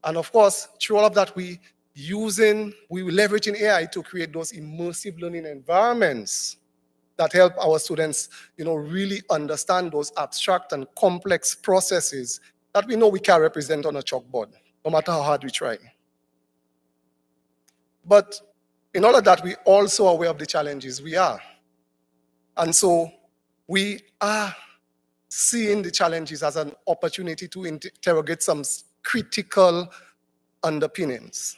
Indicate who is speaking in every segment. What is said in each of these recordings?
Speaker 1: And of course, through all of that, we leveraging AI to create those immersive learning environments that help our students, really understand those abstract and complex processes that we know we can't represent on a chalkboard, no matter how hard we try. But in all of that, we also are aware of the challenges we are. And so we are seeing the challenges as an opportunity to interrogate some critical underpinnings.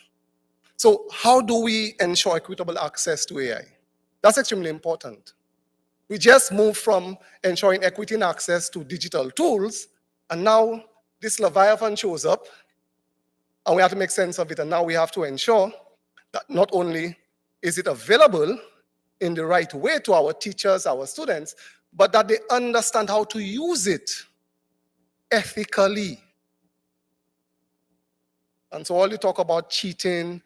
Speaker 1: So how do we ensure equitable access to AI? That's extremely important. We just moved from ensuring equity in access to digital tools, and now this Leviathan shows up, and we have to make sense of it, and now we have to ensure that not only is it available in the right way to our teachers, our students, but that they understand how to use it ethically. And so all you talk about cheating,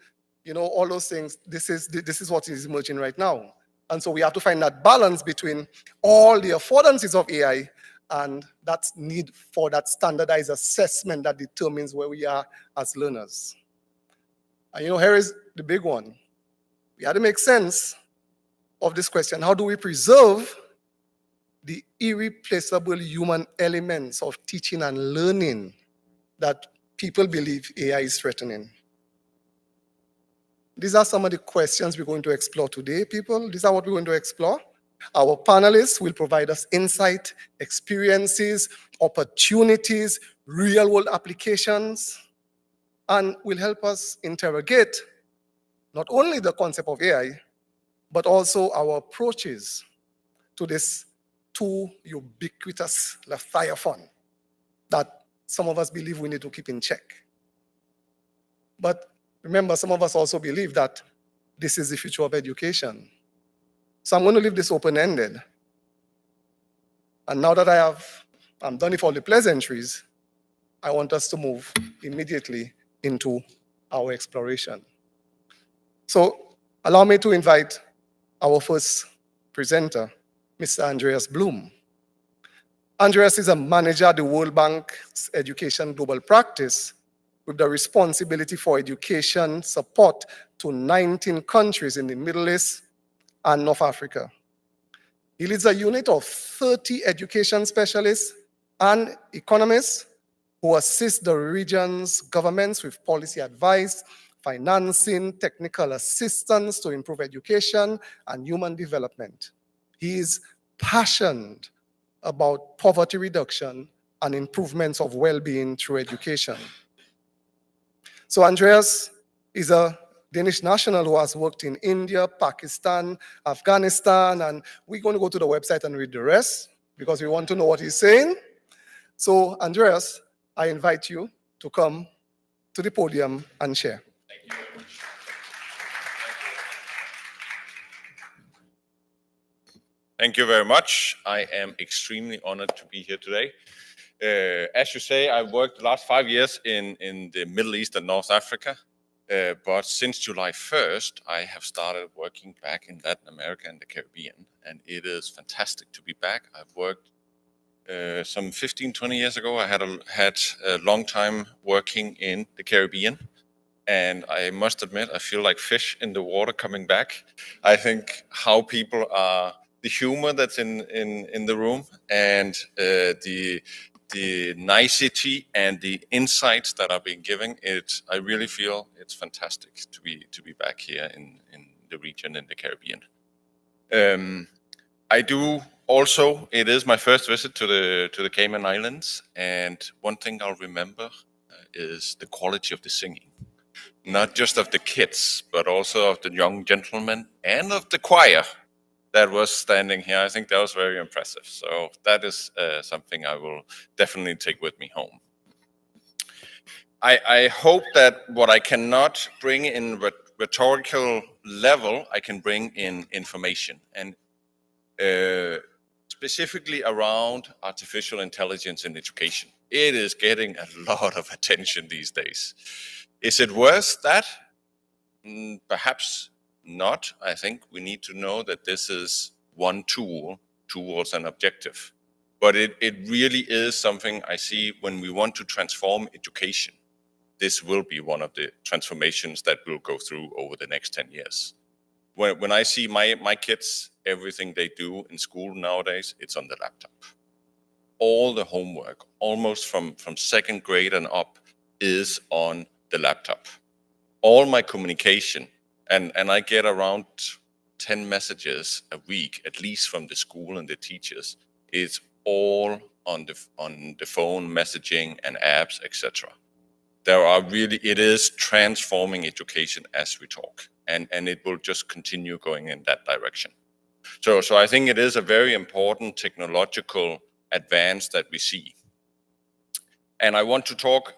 Speaker 1: all those things, this is what is emerging right now. And so we have to find that balance between all the affordances of AI and that need for that standardized assessment that determines where we are as learners. And here is the big one. We have to make sense of this question. How do we preserve the irreplaceable human elements of teaching and learning that people believe AI is threatening? These are some of the questions we're going to explore today, people. These are what we're going to explore. Our panelists will provide us insight, experiences, opportunities, real-world applications, and will help us interrogate not only the concept of AI, but also our approaches to this too ubiquitous Leviathan that some of us believe we need to keep in check. But remember, some of us also believe that this is the future of education. So I'm going to leave this open-ended. And now that I'm done with all the pleasantries, I want us to move immediately into our exploration. So allow me to invite our first presenter, Mr. Andreas Bloom. Andreas is a manager at the World Bank's Education Global Practice with the responsibility for education support to 19 countries in the Middle East and North Africa. He leads a unit of 30 education specialists and economists who assist the region's governments with policy advice, financing, technical assistance to improve education and human development. He is passionate about poverty reduction and improvements of well-being through education. So Andreas is a Danish national who has worked in India, Pakistan, Afghanistan, and we're going to go to the website and read the rest because we want to know what he's saying. So Andreas, I invite you to come to the podium and share.
Speaker 2: Thank you very much. Thank you very much. I am extremely honored to be here today. As you say, I've worked the last 5 years in the Middle East and North Africa. But since July 1st, I have started working back in Latin America and the Caribbean. And it is fantastic to be back. I've worked some 15, 20 years ago. I had a long time working in the Caribbean. And I must admit, I feel like fish in the water coming back. I think how people are, the humor that's in the room, and the nicety and the insights that are being given, I really feel it's fantastic to be back here in the region in the Caribbean. I do also, it is my first visit to the Cayman Islands, and one thing I'll remember is the quality of the singing. Not just of the kids, but also of the young gentlemen and of the choir that was standing here. I think that was very impressive. So that is something I will definitely take with me home. I hope that what I cannot bring in rhetorical level, I can bring in information, and specifically around artificial intelligence in education. It is getting a lot of attention these days. Is it worth that? Perhaps not. I think we need to know that this is one tool towards an objective. But it really is something I see when we want to transform education. this will be one of the transformations that we'll go through over the next 10 years. When I see my kids, everything they do in school nowadays, it's on the laptop. All the homework, almost from second grade and up, is on the laptop. All my communication, and I get around 10 messages a week, at least from the school and the teachers, is all on the phone messaging and apps, etc. It is transforming education as we talk, and it will just continue going in that direction. So I think it is a very important technological advance that we see. And I want to talk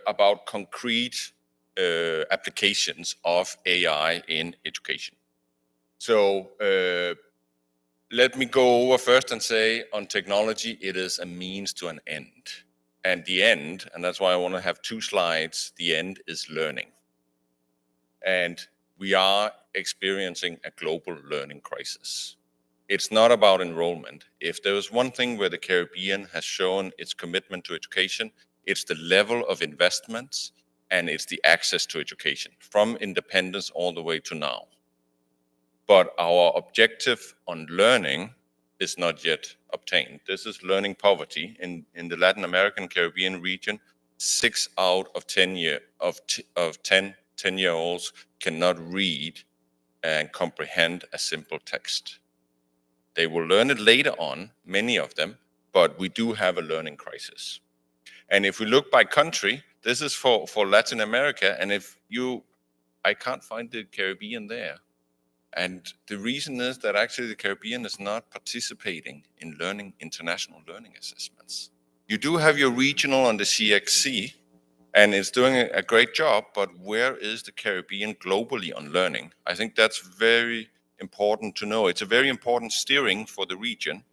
Speaker 2: about concrete applications of AI in education. So let me go over first and say on technology, it is a means to an end. And the end, and that's why I want to have 2 slides, the end is learning. And we are experiencing a global learning crisis. It's not about enrollment. If there was one thing where the Caribbean has shown its commitment to education, it's the level of investments and it's the access to education from independence all the way to now. But our objective on learning is not yet obtained. This is learning poverty. In the Latin American Caribbean region, 6 out of 10-year-olds cannot read and comprehend a simple text. They will learn it later on, many of them, but we do have a learning crisis. And if we look by country, this is for Latin America, and I can't find the Caribbean there. And the reason is that actually the Caribbean is not participating in learning international learning assessments. You do have your regional on the CXC, and it's doing a great job, but where is the Caribbean globally on learning? I think that's very important to know. It's a very important steering for the region,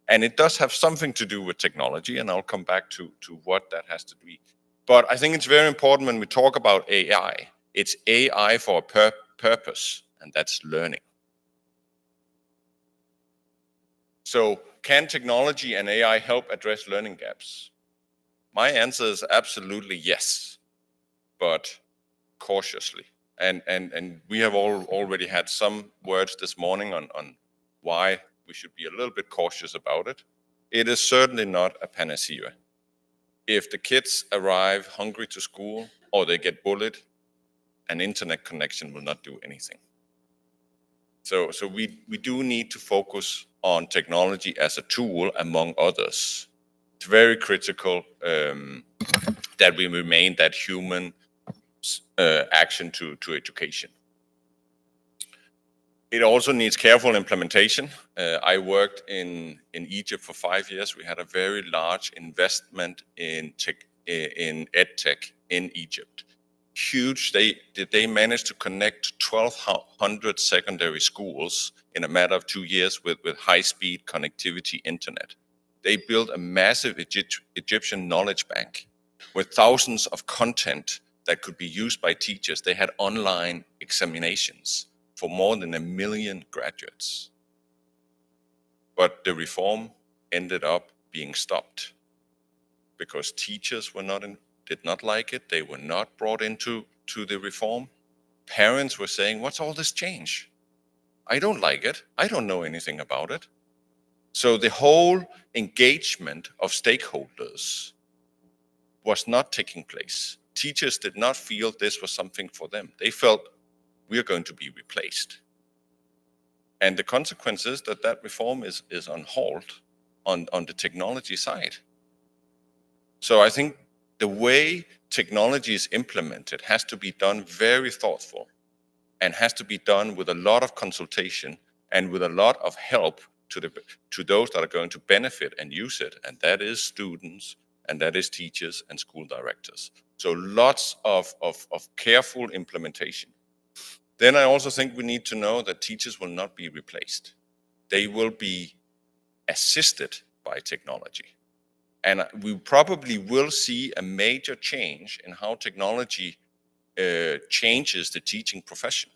Speaker 2: and it does have something to do with technology, and I'll come back to what that has to be. But I think it's very important when we talk about AI, it's AI for a purpose, and that's learning. So can technology and AI help address learning gaps? My answer is absolutely yes, but cautiously. And we have already had some words this morning on why we should be a little bit cautious about it. It is certainly not a panacea. If the kids arrive hungry to school or they get bullied, an internet connection will not do anything. So we do need to focus on technology as a tool, among others. It's very critical that we remain that human action to education. It also needs careful implementation. I worked in Egypt for 5 years. We had a very large investment in EdTech in Egypt. Huge. They managed to connect 1,200 secondary schools in a matter of 2 years with high-speed connectivity internet. They built a massive Egyptian knowledge bank with thousands of content that could be used by teachers. They had online examinations for more than 1 million graduates. But the reform ended up being stopped because teachers did not like it. They were not brought into the reform. Parents were saying, what's all this change? I don't like it. I don't know anything about it. So the whole engagement of stakeholders was not taking place. Teachers did not feel this was something for them. They felt we are going to be replaced. And the consequence is that reform is on hold on the technology side. So I think the way technology is implemented has to be done very thoughtful and has to be done with a lot of consultation and with a lot of help to those that are going to benefit and use it. And that is students, and that is teachers and school directors. So lots of careful implementation. Then I also think we need to know that teachers will not be replaced. They will be assisted by technology. And we probably will see a major change in how technology changes the teaching profession.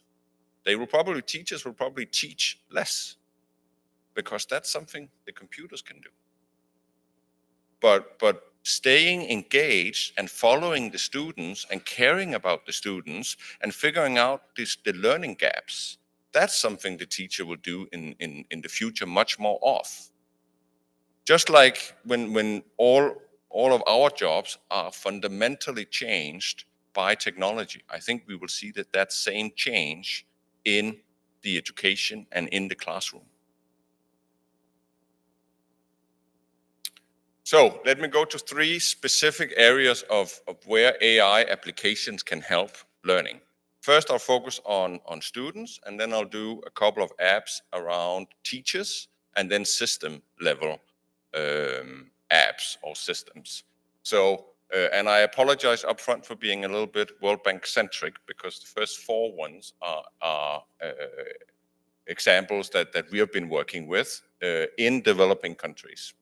Speaker 2: Teachers will probably teach less because that's something the computers can do. But staying engaged and following the students and caring about the students and figuring out the learning gaps. That's something the teacher will do in the future much more of. Just like when all of our jobs are fundamentally changed by technology, I think we will see that same change in the education and in the classroom. So let me go to 3 specific areas of where AI applications can help learning. First, I'll focus on students, and then I'll do a couple of apps around teachers, and then system level apps or systems. So, and I apologize upfront for being a little bit World Bank centric, because the first 4 ones are examples that we have been working with in developing countries.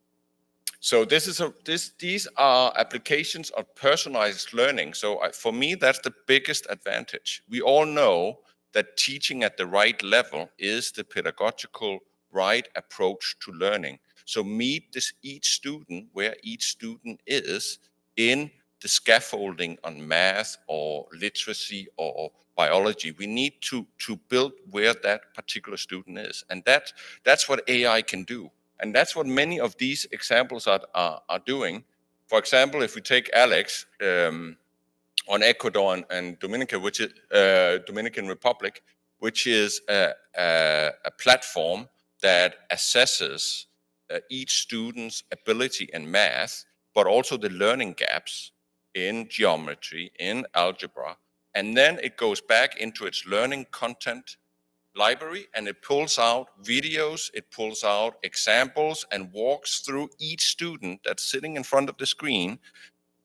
Speaker 2: So these are applications of personalized learning. So for me, that's the biggest advantage. We all know that teaching at the right level is the pedagogical right approach to learning. So meet each student where each student is in the scaffolding on math or literacy or biology. We need to build where that particular student is. And that's what AI can do. And that's what many of these examples are doing. For example, if we take Alex on Ecuador and Dominican Republic, which is a platform that assesses each student's ability in math, but also the learning gaps in geometry, in algebra. And then it goes back into its learning content library, and it pulls out videos, it pulls out examples, and walks through each student that's sitting in front of the screen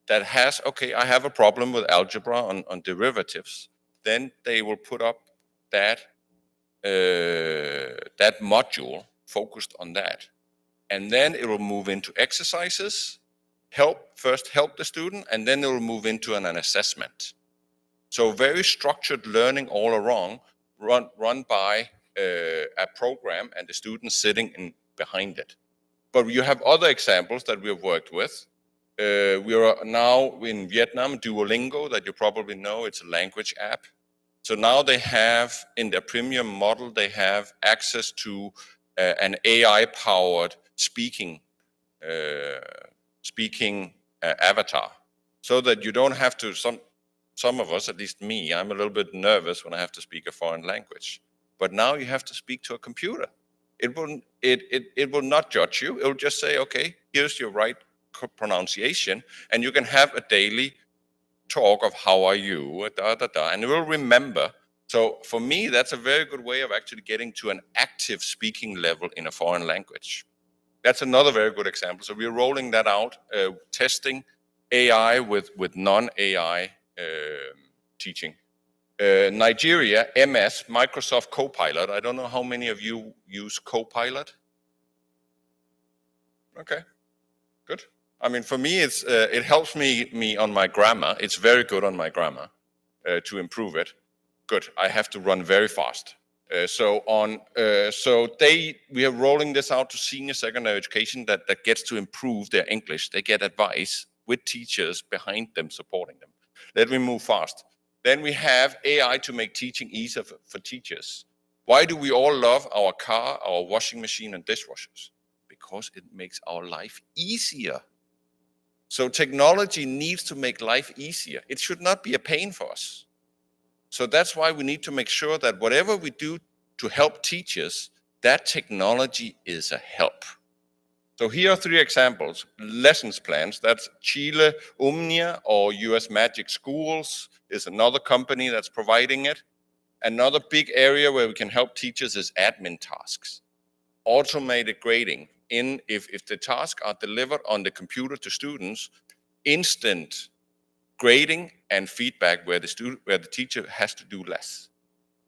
Speaker 2: that has, okay, I have a problem with algebra on derivatives. Then they will put up that module focused on that. And then it will move into exercises, first help the student, and then it will move into an assessment. So very structured learning all around, run by a program and the students sitting behind it. But you have other examples that we have worked with. We are now in Vietnam, Duolingo, that you probably know. It's a language app. So now they have, in their premium model, they have access to an AI-powered speaking avatar, so that you don't have to, some of us, at least me, I'm a little bit nervous when I have to speak a foreign language. But now you have to speak to a computer. It will not judge you. It will just say, okay, here's your right pronunciation, and you can have a daily talk of how are you, and it will remember. So for me, that's a very good way of actually getting to an active speaking level in a foreign language. That's another very good example. So we're rolling that out, testing AI with non-AI teaching. Nigeria, MS, Microsoft Copilot. I don't know how many of you use Copilot. Okay, good. I mean, for me, it helps me on my grammar. It's very good on my grammar to improve it. Good. I have to run very fast. We are rolling this out to senior secondary education that gets to improve their English. They get advice with teachers behind them supporting them. Let me move fast. Then we have AI to make teaching easier for teachers. Why do we all love our car, our washing machine, and dishwashers? Because it makes our life easier. So technology needs to make life easier. It should not be a pain for us. So that's why we need to make sure that whatever we do to help teachers, that technology is a help. So here are 3 examples. Lessons plans, that's Chile, Omnia, or US Magic Schools is another company that's providing it. Another big area where we can help teachers is admin tasks. Automated grading. If the tasks are delivered on the computer to students, instant grading and feedback where the teacher has to do less.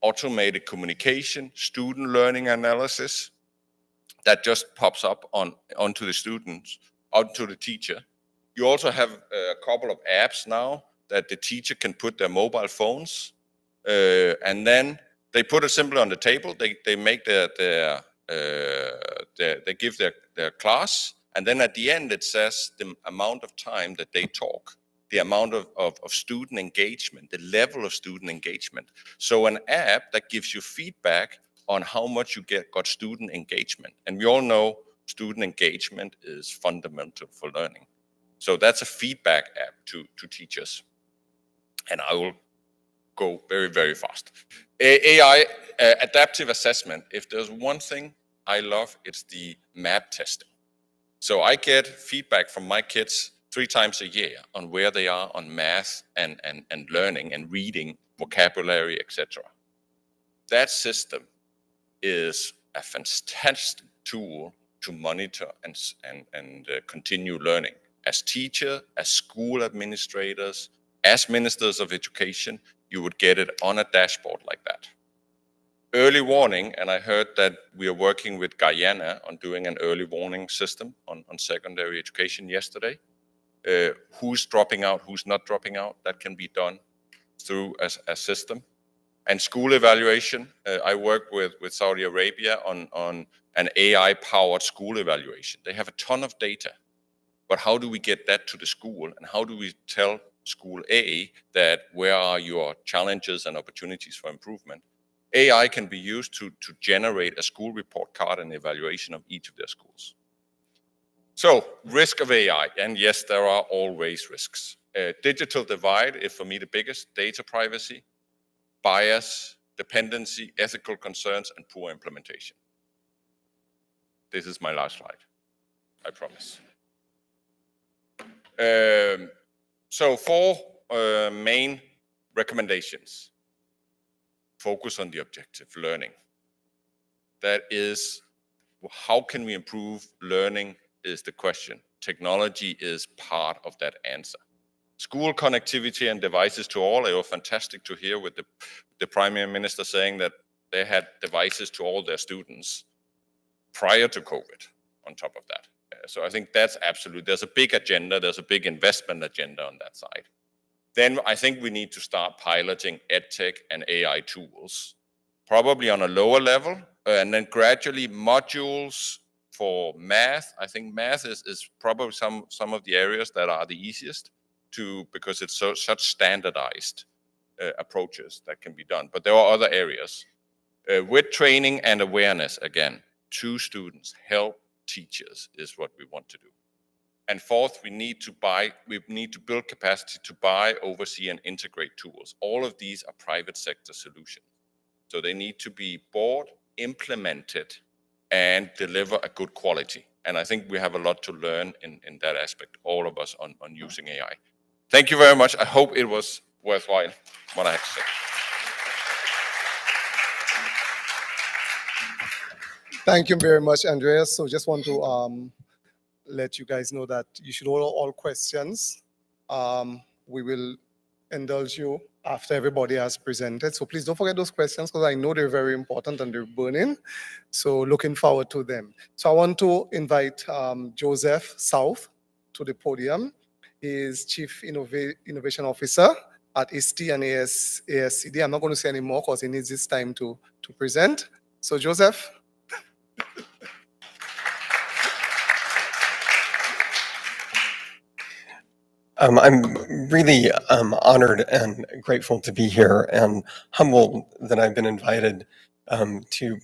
Speaker 2: Automated communication, student learning analysis, that just pops up onto the students, onto the teacher. You also have a couple of apps now that the teacher can put their mobile phones, and then they put it simply on the table. They make they give their class, And then at the end, it says the amount of time that they talk, the amount of student engagement, the level of student engagement. So an app that gives you feedback on how much you got student engagement. And we all know student engagement is fundamental for learning. So that's a feedback app to teachers. And I will go very, very fast. AI, adaptive assessment. If there's one thing I love, it's the map testing. So I get feedback from my kids 3 times a year on where they are on math and learning and reading, vocabulary, etc. That system is a fantastic tool to monitor and continue learning. As teachers, as school administrators, as ministers of education, you would get it on a dashboard like that. Early warning, and I heard that we are working with Guyana on doing an early warning system on secondary education yesterday. Who's dropping out, who's not dropping out, that can be done through a system. And school evaluation, I work with Saudi Arabia on an AI-powered school evaluation. They have a ton of data, but how do we get that to the school? And how do we tell school A that where are your challenges and opportunities for improvement? AI can be used to generate a school report card and evaluation of each of their schools. So, risk of AI, and yes, there are always risks. Digital divide is for me the biggest: data privacy, bias, dependency, ethical concerns, and poor implementation. This is my last slide, I promise. So 4 main recommendations. Focus on the objective, learning. That is, how can we improve learning is the question. Technology is part of that answer. School connectivity and devices to all. It was fantastic to hear with the Prime Minister saying that they had devices to all their students prior to COVID on top of that. So I think that's absolute. There's a big agenda. There's a big investment agenda on that side. Then I think we need to start piloting EdTech and AI tools, probably on a lower level, and then gradually modules for math. I think math is probably some of the areas that are the easiest because it's such standardized approaches that can be done. But there are other areas. With training and awareness, again, to students, help teachers is what we want to do. And fourth, we need to build capacity to buy, oversee, and integrate tools. All of these are private sector solutions. So they need to be bought, implemented, and deliver a good quality. And I think we have a lot to learn in that aspect, all of us, on using AI. Thank you very much. I hope it was worthwhile what I had to say.
Speaker 1: Thank you very much, Andreas. So just want to let you guys know that you should hold all questions. We will indulge you after everybody has presented. So please don't forget those questions because I know they're very important and they're burning. So looking forward to them. So I want to invite Joseph South to the podium. He is Chief Innovation Officer at ISTE and ASCD. I'm not going to say any more because he needs this time to present. So Joseph.
Speaker 3: I'm really honored and grateful to be here and humbled that I've been invited to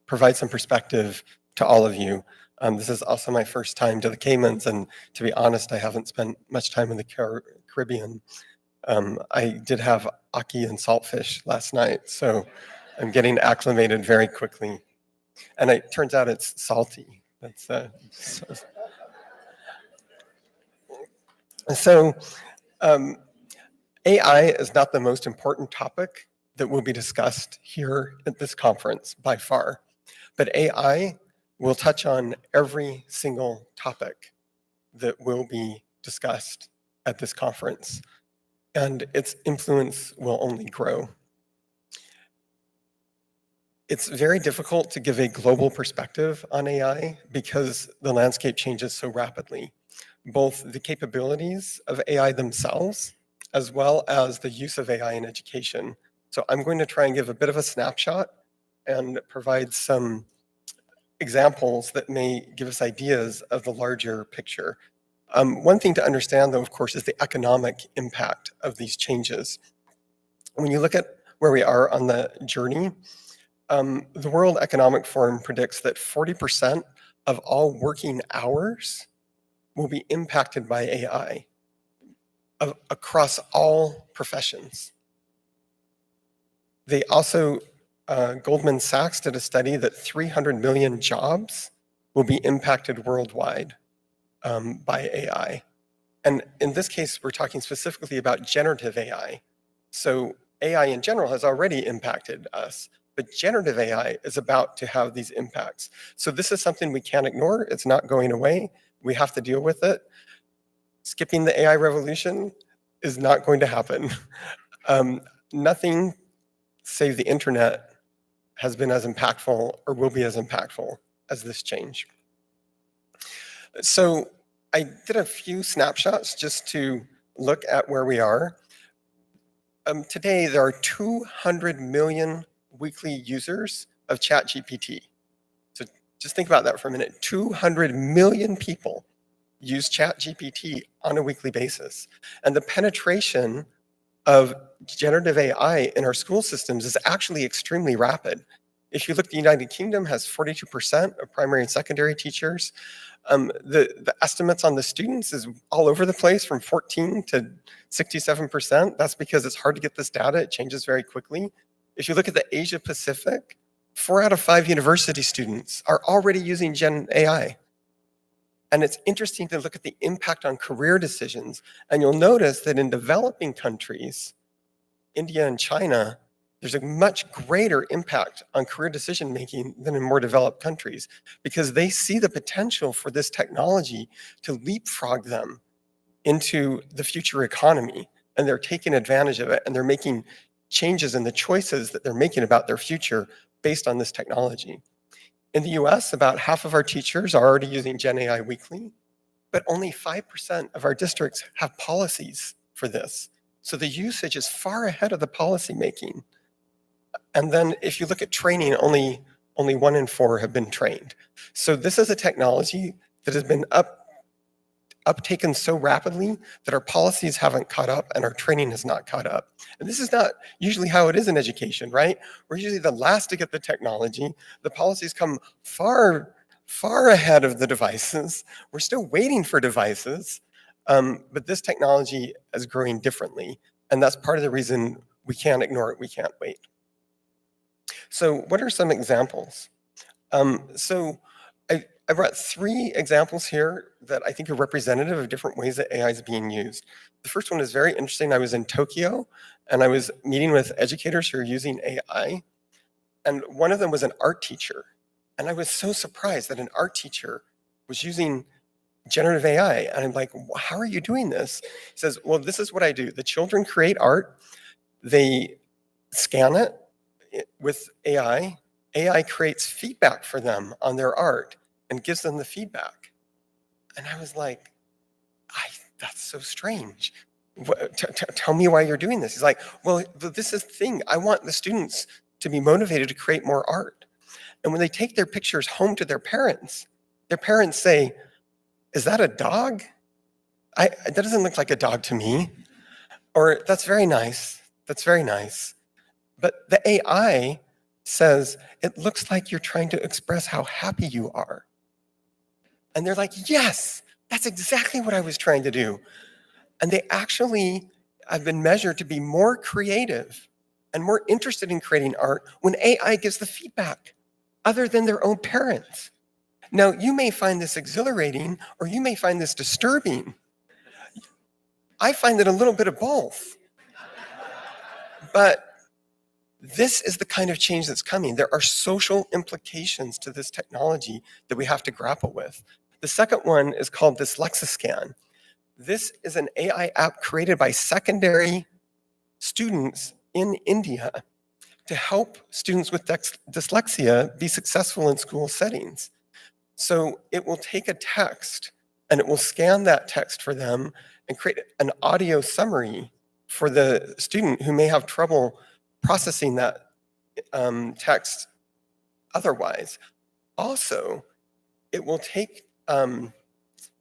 Speaker 3: provide some perspective to all of you. This is also my first time to the Caymans, and to be honest, I haven't spent much time in the Caribbean. I did have ackee and saltfish last night, so I'm getting acclimated very quickly. And it turns out it's salty. So AI is not the most important topic that will be discussed here at this conference by far, but AI will touch on every single topic that will be discussed at this conference, and its influence will only grow. It's very difficult to give a global perspective on AI because the landscape changes so rapidly. Both the capabilities of AI themselves, as well as the use of AI in education. So I'm going to try and give a bit of a snapshot and provide some examples that may give us ideas of the larger picture. One thing to understand, though, of course, is the economic impact of these changes. When you look at where we are on the journey, the World Economic Forum predicts that 40% of all working hours will be impacted by AI across all professions. They also, Goldman Sachs did a study that 300 million jobs will be impacted worldwide by AI. And in this case, we're talking specifically about generative AI. So AI in general has already impacted us, but generative AI is about to have these impacts. So this is something we can't ignore. It's not going away. We have to deal with it. Skipping the AI revolution is not going to happen. Nothing save the internet has been as impactful or will be as impactful as this change. So I did a few snapshots just to look at where we are. Today, there are 200 million weekly users of ChatGPT. So just think about that for a minute. 200 million people use ChatGPT on a weekly basis. And the penetration of generative AI in our school systems is actually extremely rapid. If you look, the United Kingdom has 42% of primary and secondary teachers. The estimates on the students is all over the place, from 14 to 67%. That's because it's hard to get this data. It changes very quickly. If you look at the Asia Pacific, 4 out of 5 university students are already using Gen AI. And it's interesting to look at the impact on career decisions. And you'll notice that in developing countries, India and China, there's a much greater impact on career decision making than in more developed countries, because they see the potential for this technology to leapfrog them into the future economy. And they're taking advantage of it, and they're making changes in the choices that they're making about their future based on this technology. In the US, about half of our teachers are already using Gen AI weekly, but only 5% of our districts have policies for this. So the usage is far ahead of the policy making. And then if you look at training, only 1 in 4 have been trained. So this is a technology that has been uptaken so rapidly that our policies haven't caught up and our training has not caught up. And this is not usually how it is in education, right? We're usually the last to get the technology. The policies come far, far ahead of the devices. We're still waiting for devices, but this technology is growing differently. And that's part of the reason we can't ignore it, we can't wait. So what are some examples? I brought 3 examples here that I think are representative of different ways that AI is being used. The first one is very interesting. I was in Tokyo, and I was meeting with educators who are using AI, and one of them was an art teacher. And I was so surprised that an art teacher was using generative AI. And I'm like, how are you doing this? He says, well, this is what I do. The children create art. They scan it with AI. AI creates feedback for them on their art and gives them the feedback. And I was like, that's so strange. Tell me why you're doing this. He's like, well, this is the thing. I want the students to be motivated to create more art. And when they take their pictures home to their parents say, is that a dog? That doesn't look like a dog to me. Or that's very nice. That's very nice. But the AI says, it looks like you're trying to express how happy you are. And they're like, yes, that's exactly what I was trying to do. And they actually have been measured to be more creative and more interested in creating art when AI gives the feedback, other than their own parents. Now, you may find this exhilarating, or you may find this disturbing. I find it a little bit of both. But this is the kind of change that's coming. There are social implications to this technology that we have to grapple with. The second one is called Dyslexiscan. This is an AI app created by secondary students in India to help students with dyslexia be successful in school settings. So it will take a text and it will scan that text for them and create an audio summary for the student who may have trouble processing that text otherwise. Also, it will take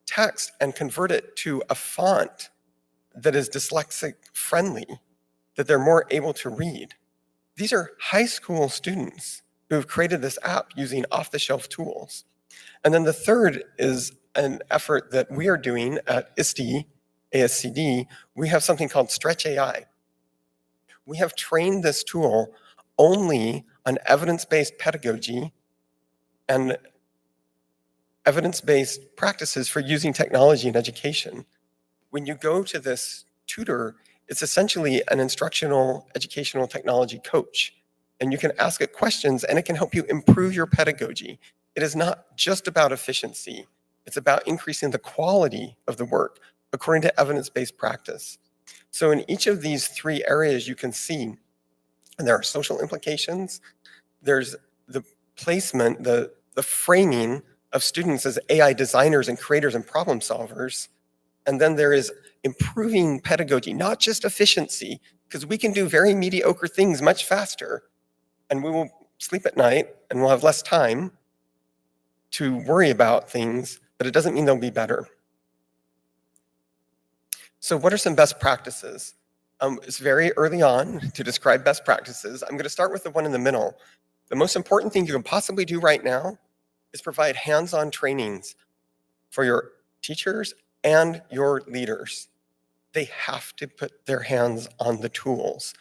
Speaker 3: text and convert it to a font that is dyslexic friendly, that they're more able to read. These are high school students who have created this app using off-the-shelf tools. And then the third is an effort that we are doing at ISTE, ASCD. We have something called Stretch AI. We have trained this tool only on evidence-based pedagogy and evidence-based practices for using technology in education. When you go to this tutor, it's essentially an instructional educational technology coach. And you can ask it questions and it can help you improve your pedagogy. It is not just about efficiency. It's about increasing the quality of the work according to evidence-based practice. So in each of these three areas you can see, and there are social implications, there's the placement, the framing of students as AI designers and creators and problem solvers, and then there is improving pedagogy, not just efficiency, because we can do very mediocre things much faster, and we will sleep at night and we'll have less time to worry about things, but it doesn't mean they'll be better. So what are some best practices? It's very early on to describe best practices. I'm going to start with the one in the middle. The most important thing you can possibly do right now is provide hands-on trainings for your teachers and your leaders. They have to put their hands on the tools.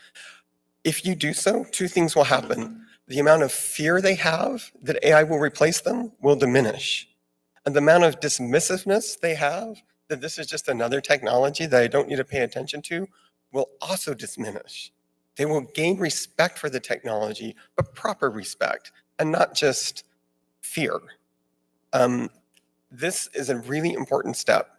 Speaker 3: If you do so, two things will happen. The amount of fear they have that AI will replace them will diminish. And the amount of dismissiveness they have that this is just another technology that I don't need to pay attention to will also diminish. They will gain respect for the technology, but proper respect, and not just fear. This is a really important step.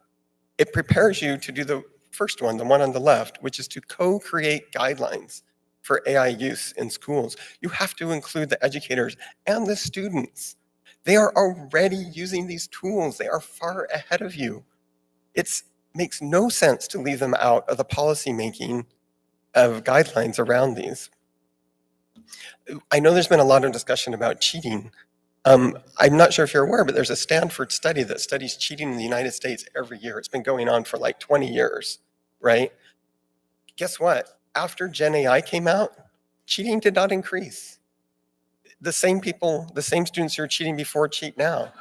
Speaker 3: It prepares you to do the first one, the one on the left, which is to co-create guidelines for AI use in schools. You have to include the educators and the students. They are already using these tools. They are far ahead of you. It makes no sense to leave them out of the policy making of guidelines around these. I know there's been a lot of discussion about cheating. I'm not sure if you're aware, but there's a Stanford study that studies cheating in the United States every year. It's been going on for like 20 years, right? Guess what? After Gen AI came out, cheating did not increase. The same people, the same students who are cheating before cheat now.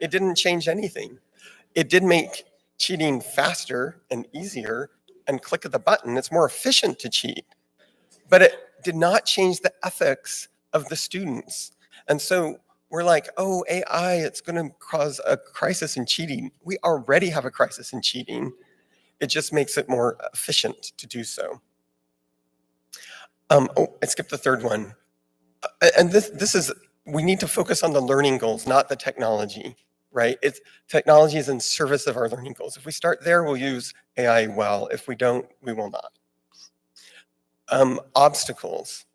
Speaker 3: It didn't change anything. It did make cheating faster and easier, and click of the button, it's more efficient to cheat. But it did not change the ethics of the students. And so we're like, oh, AI, it's going to cause a crisis in cheating. We already have a crisis in cheating. It just makes it more efficient to do so. Oh, I skipped the third one. And this is, we need to focus on the learning goals, not the technology, right? Technology is in service of our learning goals. If we start there, we'll use AI well. If we don't, we will not. Obstacles.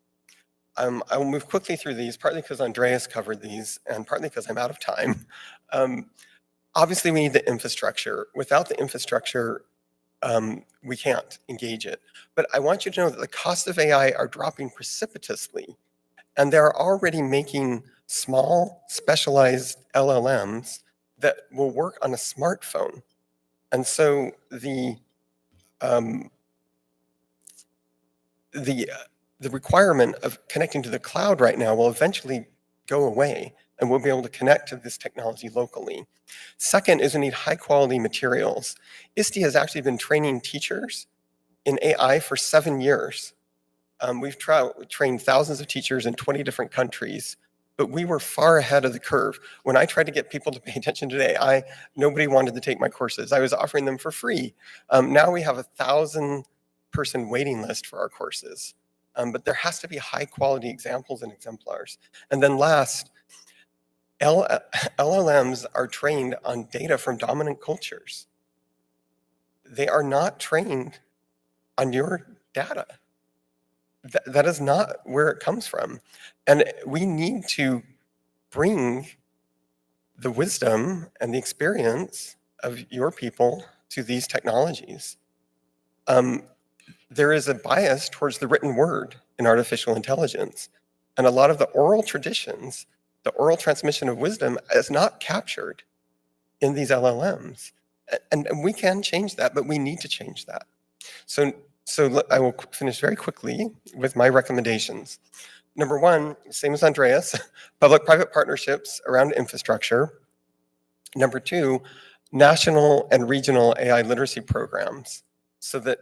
Speaker 3: I will move quickly through these, partly because Andreas covered these, and partly because I'm out of time. Obviously, we need the infrastructure. Without the infrastructure, we can't engage it. But I want you to know that the costs of AI are dropping precipitously, and they're already making small, specialized LLMs that will work on a smartphone. And so the requirement of connecting to the cloud right now will eventually go away, and we'll be able to connect to this technology locally. Second is we need high quality materials. ISTE has actually been training teachers in AI for 7 years. We've trained thousands of teachers in 20 different countries, but we were far ahead of the curve. When I tried to get people to pay attention to AI, nobody wanted to take my courses. I was offering them for free. Now we have a 1,000-person waiting list for our courses. But there has to be high quality examples and exemplars. And then last, LLMs are trained on data from dominant cultures. They are not trained on your data. That is not where it comes from. And we need to bring the wisdom and the experience of your people to these technologies. There is a bias towards the written word in artificial intelligence. And a lot of the oral traditions, the oral transmission of wisdom is not captured in these LLMs. And we can change that, but we need to change that. So I will finish very quickly with my recommendations. Number one, same as Andreas, public-private partnerships around infrastructure. Number two, national and regional AI literacy programs so that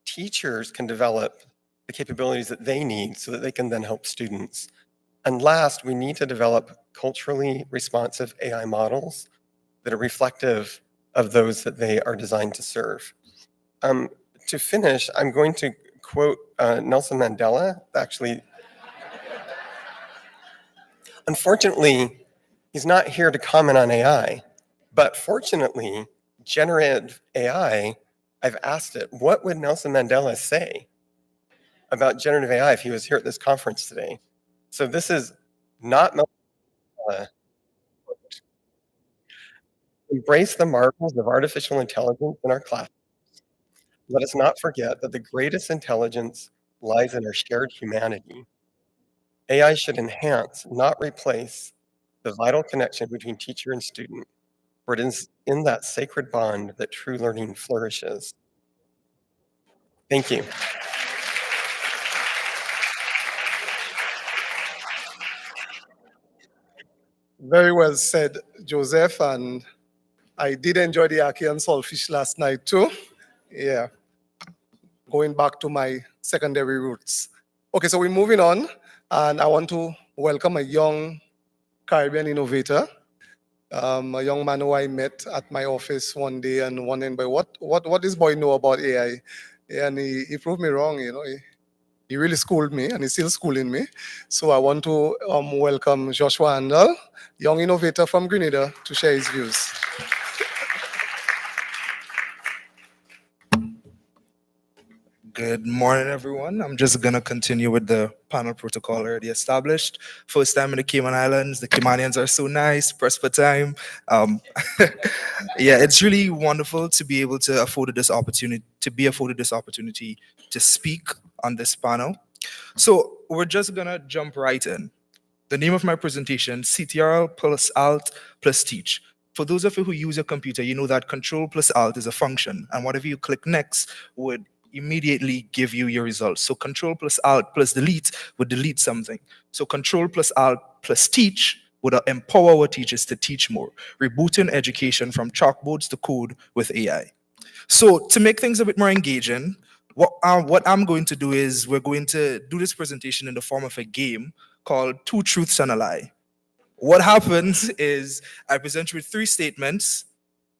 Speaker 3: teachers can develop the capabilities that they need so that they can then help students. And last, we need to develop culturally responsive AI models that are reflective of those that they are designed to serve. To finish, I'm going to quote Nelson Mandela. Actually, unfortunately, he's not here to comment on AI, but fortunately, generative AI, I've asked it, what would Nelson Mandela say about generative AI if he was here at this conference today? So this is not Mandela. Embrace the marvels of artificial intelligence in our class. Let us not forget that the greatest intelligence lies in our shared humanity. AI should enhance, not replace, the vital connection between teacher and student, for it is in that sacred bond that true learning flourishes. Thank you.
Speaker 1: Very well said, Joseph. And I did enjoy the ackee and saltfish last night too. Yeah, going back to my secondary roots. Okay, so we're moving on, and I want to welcome a young Caribbean innovator, a young man who I met at my office one day and wondering, by what this boy know about AI? And he proved me wrong, you know. He really schooled me, and he's still schooling me. So I want to welcome Joshua Handel, young innovator from Grenada, to share his views.
Speaker 4: Good morning, everyone. I'm just going to continue with the panel protocol already established. First time in the Cayman Islands. The Caymanians are so nice, pressed for time. Yeah, it's really wonderful to be able to afforded this opportunity, to speak on this panel. So we're just going to jump right in. The name of my presentation, CTRL plus Alt plus Teach. For those of you who use a computer, you know that Control plus Alt is a function, and whatever you click next would immediately give you your results. So Control plus Alt plus Delete would delete something. So Control plus Alt plus Teach would empower our teachers to teach more, rebooting education from chalkboards to code with AI. So to make things a bit more engaging, what I'm going to do is we're going to do this presentation in the form of a game called Two Truths and a Lie. What happens is I present you with 3 statements.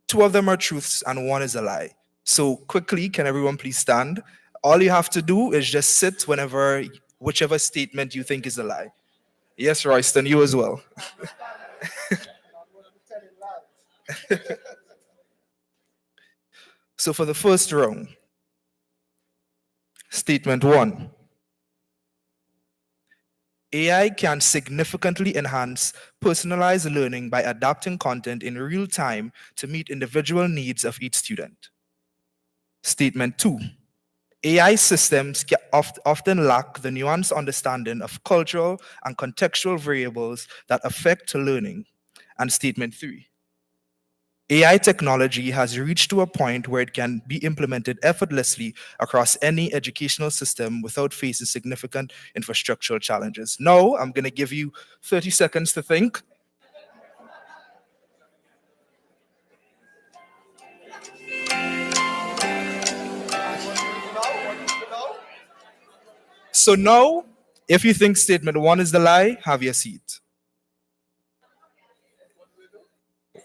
Speaker 4: 2 of them are truths and 1 is a lie. So quickly, can everyone please stand? All you have to do is just sit whichever statement you think is a lie. Yes, Royston, you as well. So for the first round, statement 1. AI can significantly enhance personalized learning by adapting content in real time to meet individual needs of each student. Statement 2. AI systems often lack the nuanced understanding of cultural and contextual variables that affect learning. And statement 3. AI technology has reached to a point where it can be implemented effortlessly across any educational system without facing significant infrastructural challenges. Now, I'm going to give you 30 seconds to think. So now, if you think statement 1 is the lie, have your seat.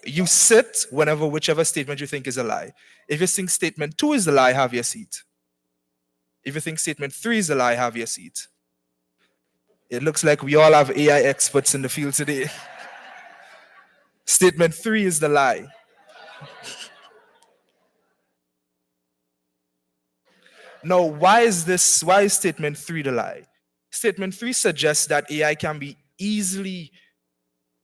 Speaker 4: You sit whichever statement you think is a lie. If you think statement 2 is the lie, have your seat. If you think statement 3 is a lie, have your seat. It looks like we all have AI experts in the field today. Statement 3 is the lie. Now, why is statement 3 the lie? Statement 3 suggests that AI can be easily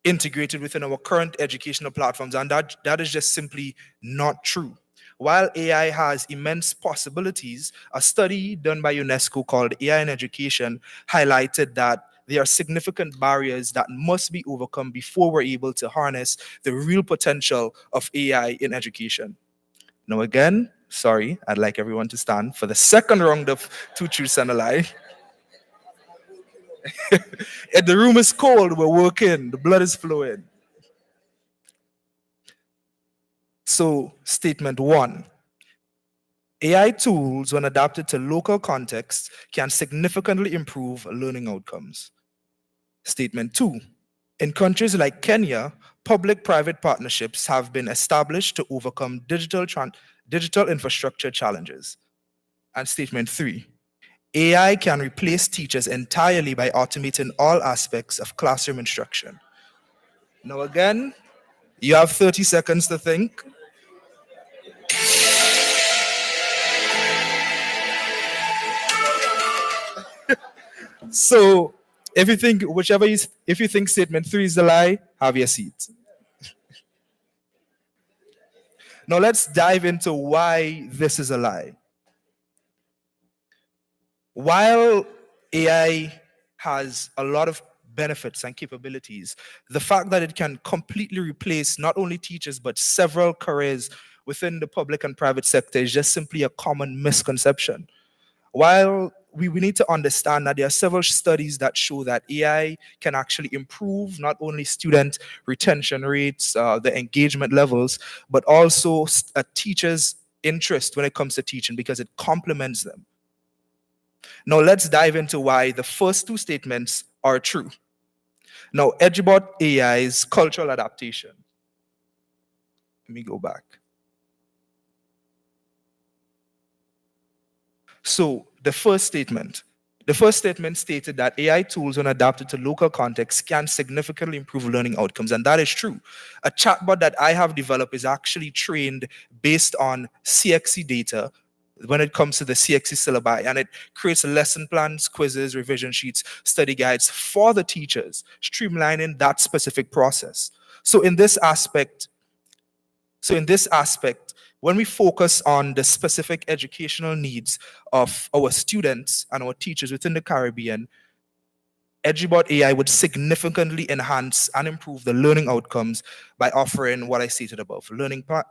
Speaker 4: integrated within our current educational platforms, and that is just simply not true. While AI has immense possibilities, a study done by UNESCO called AI in Education highlighted that there are significant barriers that must be overcome before we're able to harness the real potential of AI in education. Now again, sorry, I'd like everyone to stand for the second round of Two Truths and a Lie. And the room is cold, we're working, the blood is flowing. So, statement one, AI tools, when adapted to local contexts, can significantly improve learning outcomes. Statement two, in countries like Kenya, public-private partnerships have been established to overcome digital infrastructure challenges. And statement three, AI can replace teachers entirely by automating all aspects of classroom instruction. Now again, you have 30 seconds to think. So if you think if you think statement three is a lie, have your seat. Now let's dive into why this is a lie. While AI has a lot of benefits and capabilities, the fact that it can completely replace not only teachers but several careers within the public and private sector is just simply a common misconception. While we need to understand that there are several studies that show that AI can actually improve not only student retention rates, the engagement levels, but also a teacher's interest when it comes to teaching because it complements them. Now let's dive into why the first two statements are true. Now, EduBot AI's cultural adaptation. Let me go back. So the first statement stated that AI tools, when adapted to local contexts, can significantly improve learning outcomes, and that is true. A chatbot that I have developed is actually trained based on CXC data when it comes to the CXC syllabi, and it creates lesson plans, quizzes, revision sheets, study guides for the teachers, streamlining that specific process. So in this aspect, when we focus on the specific educational needs of our students and our teachers within the Caribbean, EduBot AI would significantly enhance and improve the learning outcomes by offering what I stated above: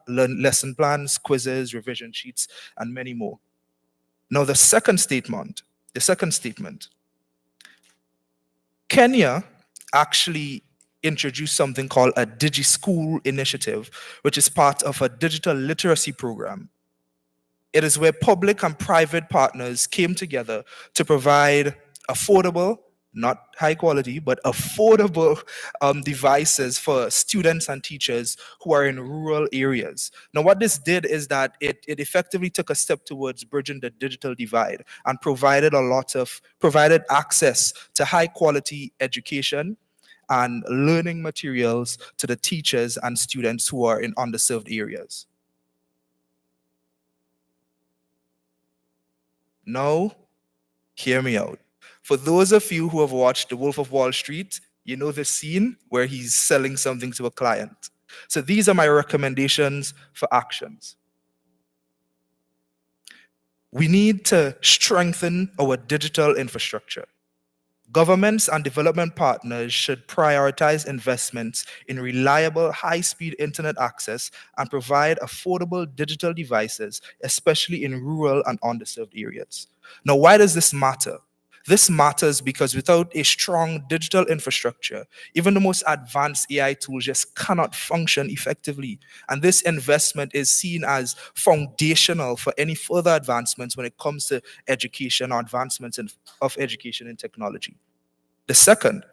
Speaker 4: lesson plans, quizzes, revision sheets, and many more. Now, the second statement, Kenya actually introduced something called a DigiSchool initiative, which is part of a digital literacy program. It is where public and private partners came together to provide affordable, not high quality, but affordable devices for students and teachers who are in rural areas. Now, what this did is that it effectively took a step towards bridging the digital divide and provided access to high quality education and learning materials to the teachers and students who are in underserved areas. Now, hear me out. For those of you who have watched The Wolf of Wall Street, you know the scene where he's selling something to a client. So these are my recommendations for actions. We need to strengthen our digital infrastructure. Governments and development partners should prioritize investments in reliable, high-speed internet access and provide affordable digital devices, especially in rural and underserved areas. Now, why does this matter? This matters because without a strong digital infrastructure, even the most advanced AI tools just cannot function effectively. And this investment is seen as foundational for any further advancements when it comes to education or advancements of education and technology. The second,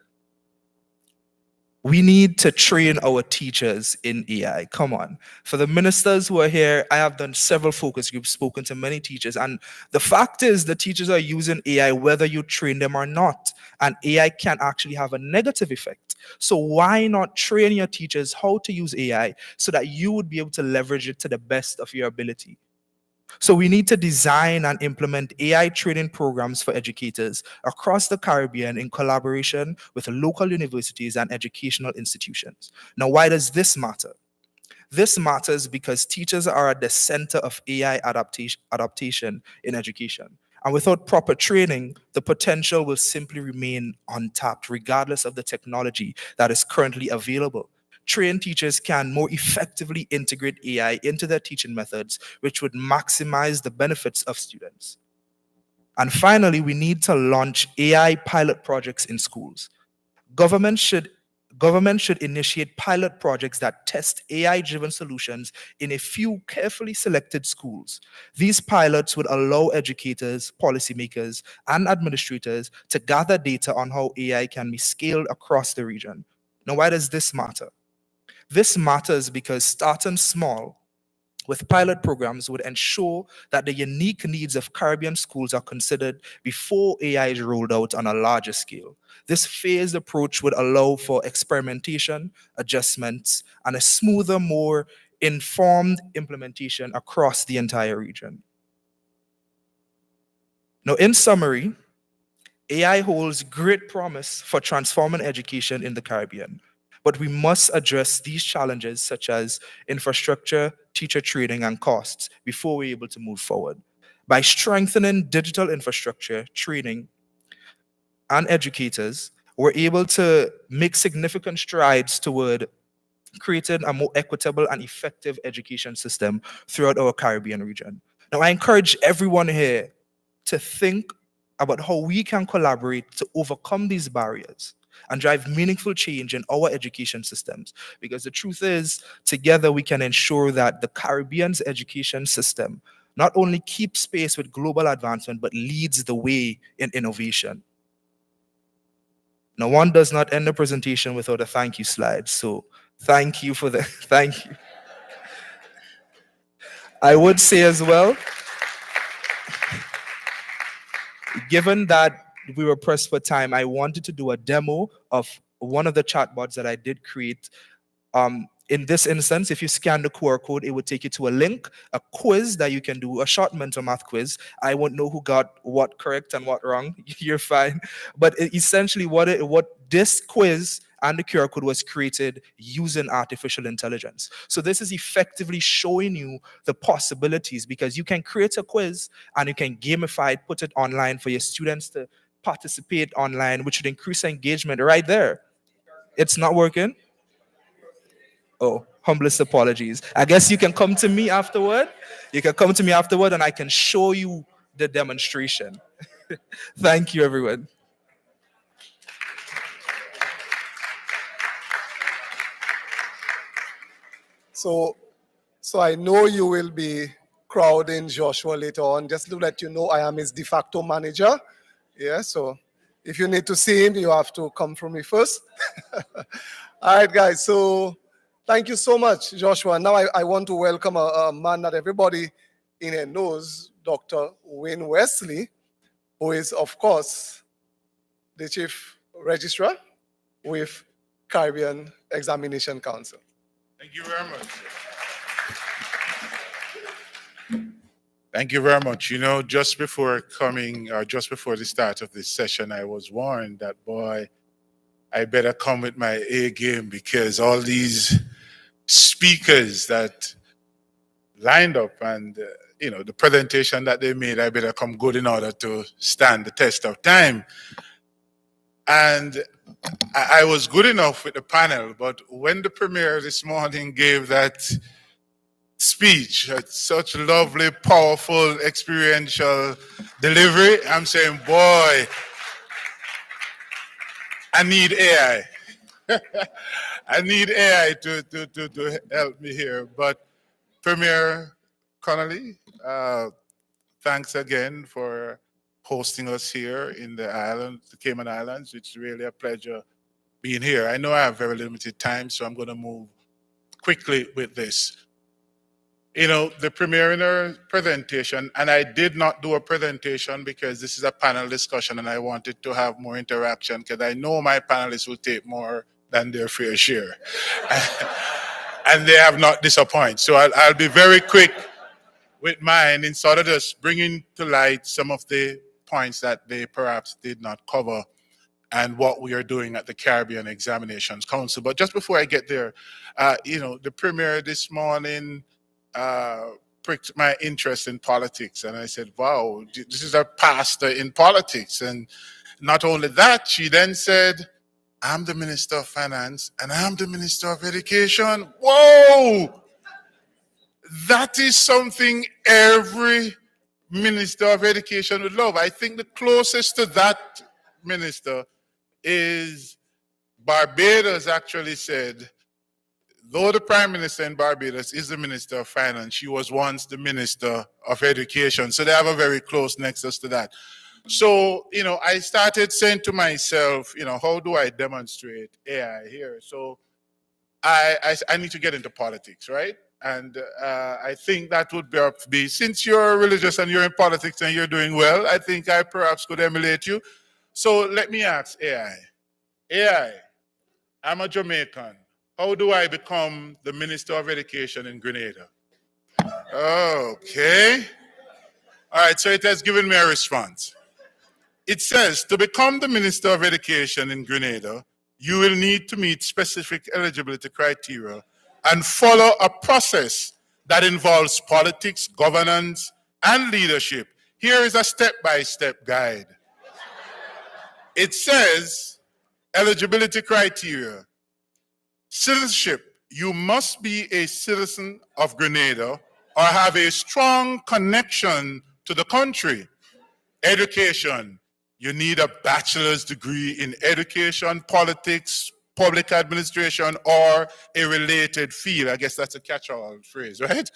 Speaker 4: we need to train our teachers in AI. Come on. For the ministers who are here, I have done several focus groups, spoken to many teachers, and the fact is the teachers are using AI whether you train them or not, and AI can actually have a negative effect. So why not train your teachers how to use AI so that you would be able to leverage it to the best of your ability? So we need to design and implement AI training programs for educators across the Caribbean in collaboration with local universities and educational institutions. Now, why does this matter? This matters because teachers are at the center of AI adaptation in education. And without proper training, the potential will simply remain untapped, regardless of the technology that is currently available. Trained teachers can more effectively integrate AI into their teaching methods, which would maximize the benefits of students. And finally, we need to launch AI pilot projects in schools. Government should Government should initiate pilot projects that test AI-driven solutions in a few carefully selected schools. These pilots would allow educators, policymakers, and administrators to gather data on how AI can be scaled across the region. Now, why does this matter? This matters because starting small with pilot programs would ensure that the unique needs of Caribbean schools are considered before AI is rolled out on a larger scale. This phased approach would allow for experimentation, adjustments, and a smoother, more informed implementation across the entire region. Now, in summary, AI holds great promise for transforming education in the Caribbean, but we must address these challenges such as infrastructure, teacher training, and costs before we're able to move forward. By strengthening digital infrastructure, training, and educators, we're able to make significant strides toward creating a more equitable and effective education system throughout our Caribbean region. Now, I encourage everyone here to think about how we can collaborate to overcome these barriers and drive meaningful change in our education systems. Because the truth is, together we can ensure that the Caribbean's education system not only keeps pace with global advancement, but leads the way in innovation. Now, one does not end the presentation without a thank you slide. So thank you for the, thank you. I would say as well, given that we were pressed for time, I wanted to do a demo of one of the chatbots that I did create. In this instance, if you scan the QR code, it would take you to a link, a quiz that you can do, a short mental math quiz. I won't know who got what correct and what wrong. You're fine. But essentially, what this quiz and the QR code was created using artificial intelligence. So this is effectively showing you the possibilities, because you can create a quiz and you can gamify it, put it online for your students to participate online, which would increase engagement right there. It's not working? Oh, humblest apologies. I guess you can come to me afterward. You can come to me afterward and I can show you the demonstration. Thank you, everyone.
Speaker 1: So I know you will be crowding Joshua later on. Just to let you know, I am his de facto manager. Yeah, so if you need to see him, you have to come from me first. All right, guys. So thank you so much, Joshua. Now I want to welcome a man that everybody in here knows, Dr. Wayne Wesley, who is, of course, the Chief Registrar with Caribbean Examination Council.
Speaker 5: Thank you very much. Thank you very much. You know, just before the start of this session, I was warned that, boy, I better come with my A game, because all these speakers that lined up and, the presentation that they made, I better come good in order to stand the test of time. And I was good enough with the panel, but when the premier this morning gave that speech, such lovely, powerful, experiential delivery, I'm saying, boy, I need AI. I need AI to help me here. But Premier Connolly, thanks again for hosting us here in the Cayman Islands. It's really a pleasure being here. I know I have very limited time, so I'm going to move quickly with this. The premier in her presentation, and I did not do a presentation because this is a panel discussion and I wanted to have more interaction, because I know my panelists will take more than their fair share. And they have not disappointed. So I'll be very quick with mine in sort of just bringing to light some of the points that they perhaps did not cover and what we are doing at the Caribbean Examinations Council. But just before I get there, the premier this morning pricked my interest in politics. And I said, wow, this is a pastor in politics. And not only that, she then said, I'm the Minister of Finance and I'm the Minister of Education. Whoa! That is something every Minister of Education would love. I think the closest to that minister is Barbados actually said, though the Prime Minister in Barbados is the Minister of Finance, she was once the Minister of Education. So they have a very close nexus to that. So, I started saying to myself, how do I demonstrate AI here? So I need to get into politics, right? And I think that would be, since you're religious and you're in politics and you're doing well, I think I perhaps could emulate you. So let me ask AI. AI, I'm a Jamaican. How do I become the Minister of Education in Grenada? Okay. All right, so it has given me a response. It says, to become the Minister of Education in Grenada, you will need to meet specific eligibility criteria and follow a process that involves politics, governance, and leadership. Here is a step-by-step guide. It says, eligibility criteria. Citizenship, you must be a citizen of Grenada or have a strong connection to the country. Education, you need a bachelor's degree in education, politics, public administration, or a related field. I guess that's a catch-all phrase, right?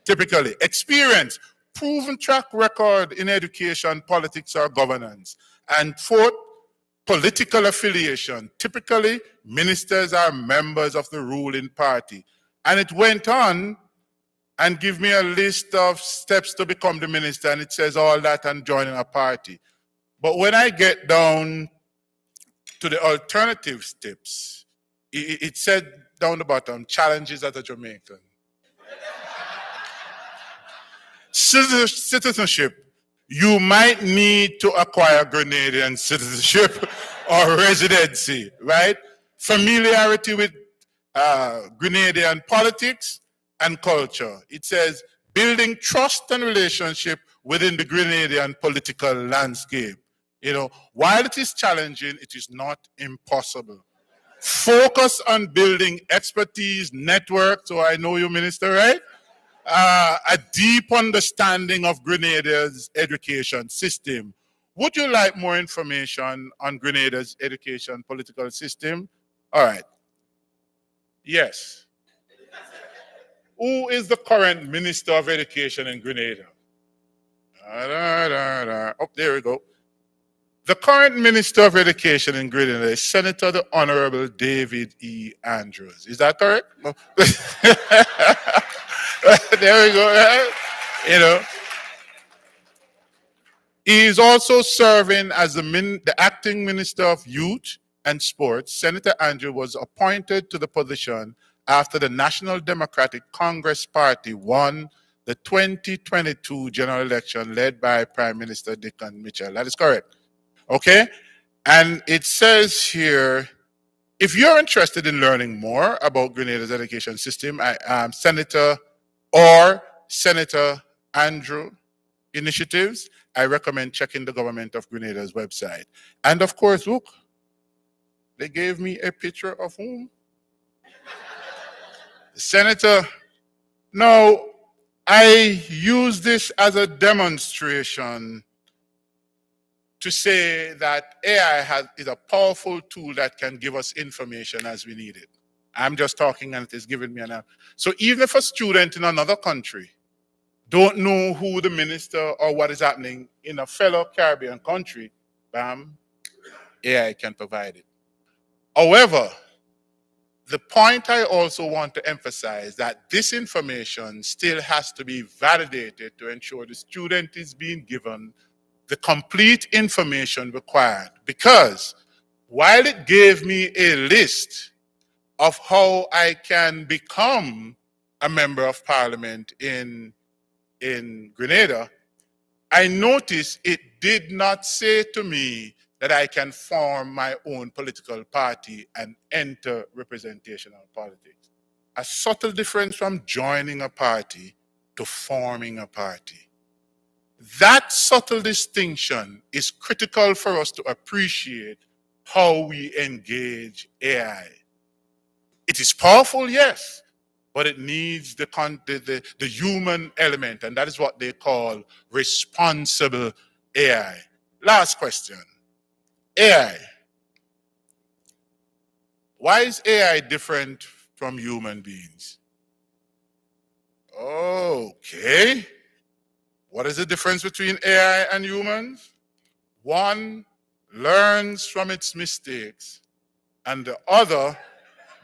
Speaker 5: Typically. Experience, proven track record in education, politics, or governance. And fourth, political affiliation. Typically, ministers are members of the ruling party. And it went on and give me a list of steps to become the minister, and it says all that and joining a party. But when I get down to the alternative steps, it said down the bottom, challenges as a Jamaican. Citizenship, you might need to acquire Grenadian citizenship or residency, right? Familiarity with Grenadian politics and culture. It says building trust and relationship within the Grenadian political landscape. While it is challenging, it is not impossible. Focus on building expertise, network, so I know you, Minister, right? A deep understanding of Grenada's education system. Would you like more information on Grenada's education political system? All right. Yes. Who is the current Minister of Education in Grenada? Oh, there we go. The current Minister of Education in Grenada is Senator the Honorable David E. Andrews. Is that correct? No. There we go. Right? He is also serving as the acting Minister of Youth and Sports. Senator Andrew was appointed to the position after the National Democratic Congress Party won the 2022 general election led by Prime Minister Dickon Mitchell. That is correct. Okay? And it says here, if you're interested in learning more about Grenada's education system, Senator Andrew initiatives, I recommend checking the Government of Grenada's website. And of course, look, they gave me a picture of whom? Senator. Now, I use this as a demonstration to say that AI is a powerful tool that can give us information as we need it. I'm just talking and it is giving me an app. So even if a student in another country don't know who the minister or what is happening in a fellow Caribbean country, bam, AI can provide it. However, the point I also want to emphasize that this information still has to be validated to ensure the student is being given the complete information required. Because while it gave me a list of how I can become a member of parliament in Grenada, I noticed it did not say to me that I can form my own political party and enter representational politics. A subtle difference from joining a party to forming a party. That subtle distinction is critical for us to appreciate how we engage AI. It is powerful, yes, but it needs the human element, and that is what they call responsible AI. Last question. AI. Why is AI different from human beings? Okay. What is the difference between AI and humans? One learns from its mistakes, and the other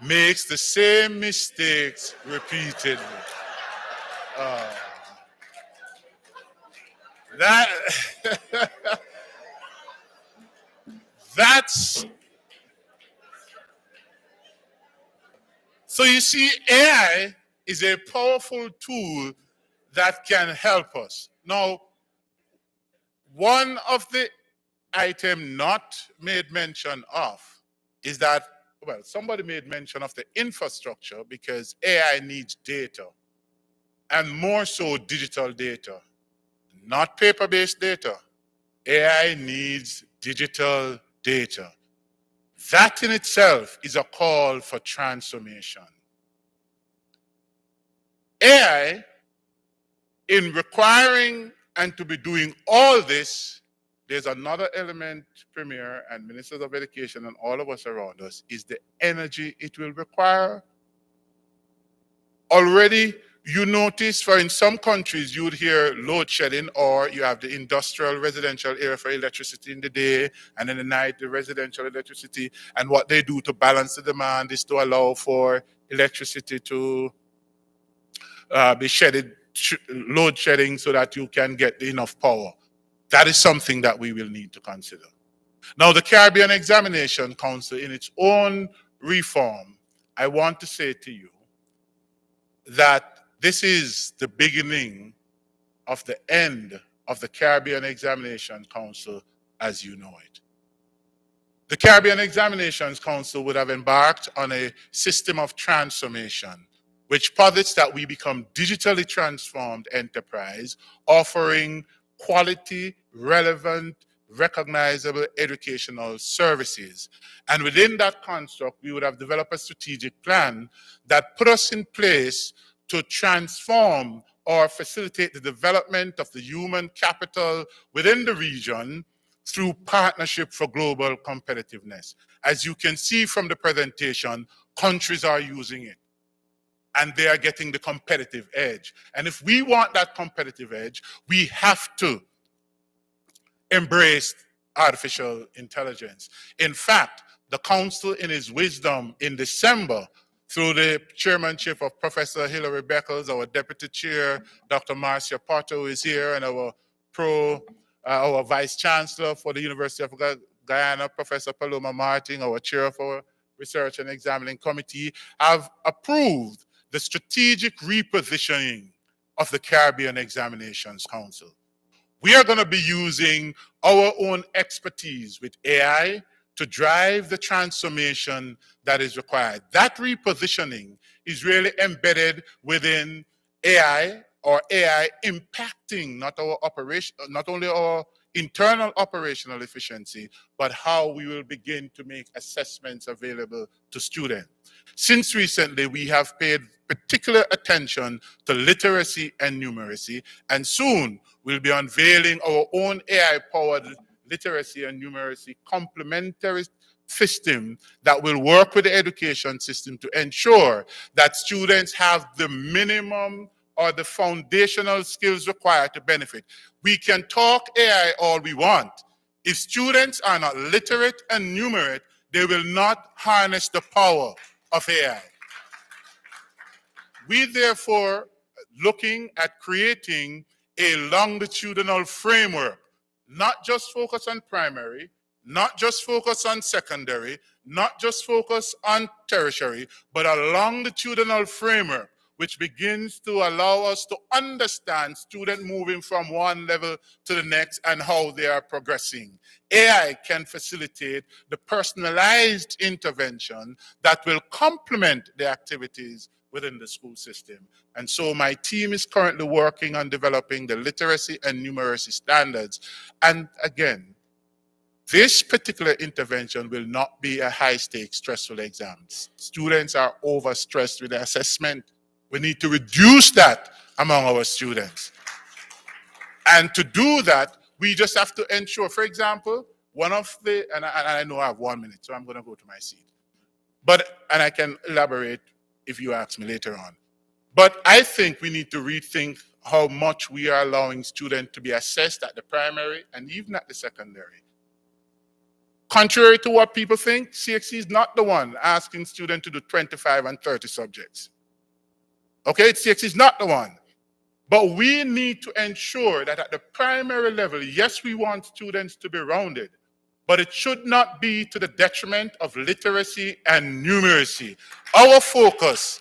Speaker 5: makes the same mistakes repeatedly. That's so you see, AI is a powerful tool that can help us. Now, one of the item not made mention of is that, well, somebody made mention of the infrastructure because AI needs data, and more so digital data, not paper-based data. AI needs digital data. That in itself is a call for transformation. AI, in requiring and to be doing all this, there's another element, Premier and Ministers of Education and all of us around us, is the energy it will require. Already, you notice, for in some countries, you would hear load shedding, or you have the industrial residential area for electricity in the day, and in the night, the residential electricity. And what they do to balance the demand is to allow for electricity to be shedded, load shedding, so that you can get enough power. That is something that we will need to consider. Now, the Caribbean Examination Council, in its own reform, I want to say to you that this is the beginning of the end of the Caribbean Examination Council as you know it. The Caribbean Examinations Council would have embarked on a system of transformation which posits that we become digitally transformed enterprise, offering quality, relevant, recognizable educational services. And within that construct, we would have developed a strategic plan that put us in place to transform or facilitate the development of the human capital within the region through partnership for global competitiveness. As you can see from the presentation, countries are using it, and they are getting the competitive edge. And if we want that competitive edge, we have to embrace artificial intelligence. In fact, the council in its wisdom in December, through the chairmanship of Professor Hilary Beckles, our deputy chair, Dr. Marcia Potter, who is here, and our vice chancellor for the University of Guyana, Professor Paloma Martin, our chair of our research and examining committee, have approved the strategic repositioning of the Caribbean Examinations Council. We are going to be using our own expertise with AI to drive the transformation that is required. That repositioning is really embedded within AI, or AI impacting not only our internal operational efficiency, but how we will begin to make assessments available to students. Since recently, we have paid particular attention to literacy and numeracy, and soon we'll be unveiling our own AI-powered literacy and numeracy complementary system that will work with the education system to ensure that students have the minimum or the foundational skills required to benefit. We can talk AI all we want. If students are not literate and numerate, they will not harness the power of AI. We therefore looking at creating a longitudinal framework, not just focus on primary, not just focus on secondary, not just focus on tertiary, but a longitudinal framework which begins to allow us to understand students moving from one level to the next and how they are progressing. AI can facilitate the personalized intervention that will complement the activities within the school system. And so my team is currently working on developing the literacy and numeracy standards. And again, this particular intervention will not be a high-stakes, stressful exam. Students are overstressed with the assessment. We need to reduce that among our students. And to do that, we just have to ensure, for example, one of the, and I know I have 1 minute, so I'm going to go to my seat. And I can elaborate if you ask me later on. But I think we need to rethink how much we are allowing students to be assessed at the primary and even at the secondary. Contrary to what people think, CXC is not the one asking students to do 25 and 30 subjects. Okay, CXC is not the one. But we need to ensure that at the primary level, yes, we want students to be rounded, but it should not be to the detriment of literacy and numeracy. Our focus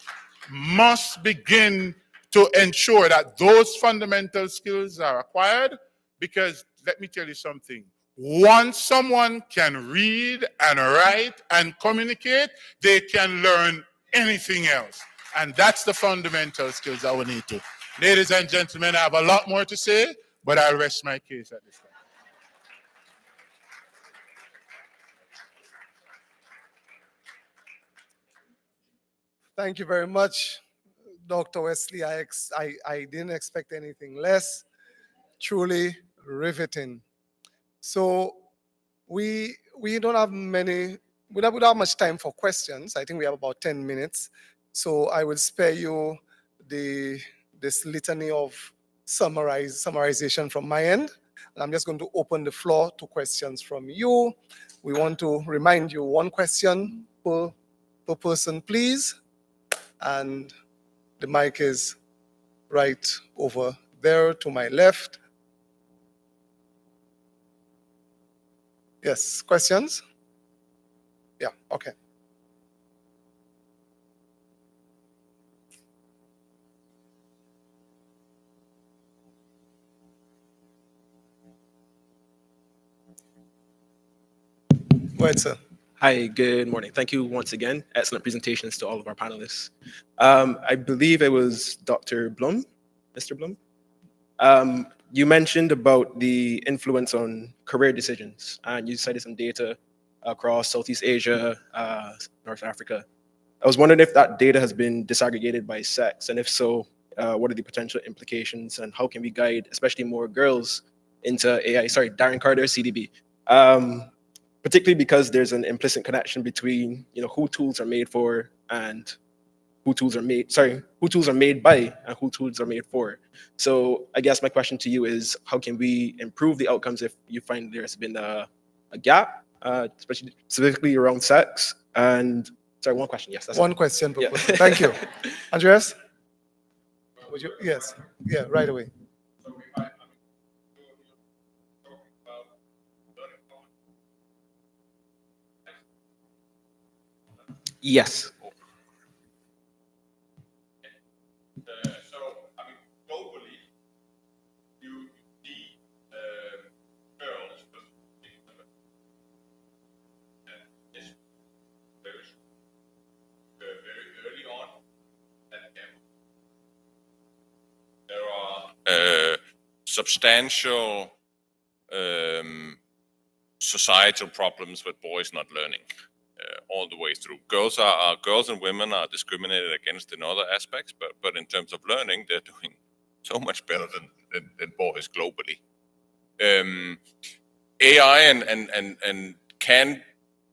Speaker 5: must begin to ensure that those fundamental skills are acquired, because let me tell you something. Once someone can read and write and communicate, they can learn anything else. And that's the fundamental skills that we need to. Ladies and gentlemen, I have a lot more to say, but I'll rest my case at this time.
Speaker 1: Thank you very much, Dr. Wesley. I didn't expect anything less. Truly riveting. So we don't have we don't have much time for questions. I think we have about 10 minutes. So I will spare you this litany of summarization from my end. And I'm just going to open the floor to questions from you. We want to remind you 1 question per person, please. And the mic is right over there to my left. Yes, questions? Yeah, okay. Go ahead, sir.
Speaker 6: Hi, good morning. Thank you once again. Excellent presentations to all of our panelists. I believe it was Dr. Blum, Mr. Blum. You mentioned about the influence on career decisions, and you cited some data across Southeast Asia, North Africa. I was wondering if that data has been disaggregated by sex, and if so, what are the potential implications, and how can we guide, especially more girls, into AI? Sorry, Darren Carter, CDB. Particularly because there's an implicit connection between, who tools are made for and who tools are made by and who tools are made for. So I guess my question to you is, how can we improve the outcomes if you find there's been a gap, especially specifically around sex? And sorry, 1 question. Yes, that's
Speaker 1: 1 question per person. Thank you. Andreas? Would you? Yes. Yeah, right away.
Speaker 6: Yes.
Speaker 2: Globally, you see girls very early on at camp. There are substantial societal problems with boys not learning. All the way through. Girls and women are discriminated against in other aspects, but in terms of learning, they're doing so much better than boys globally. AI and can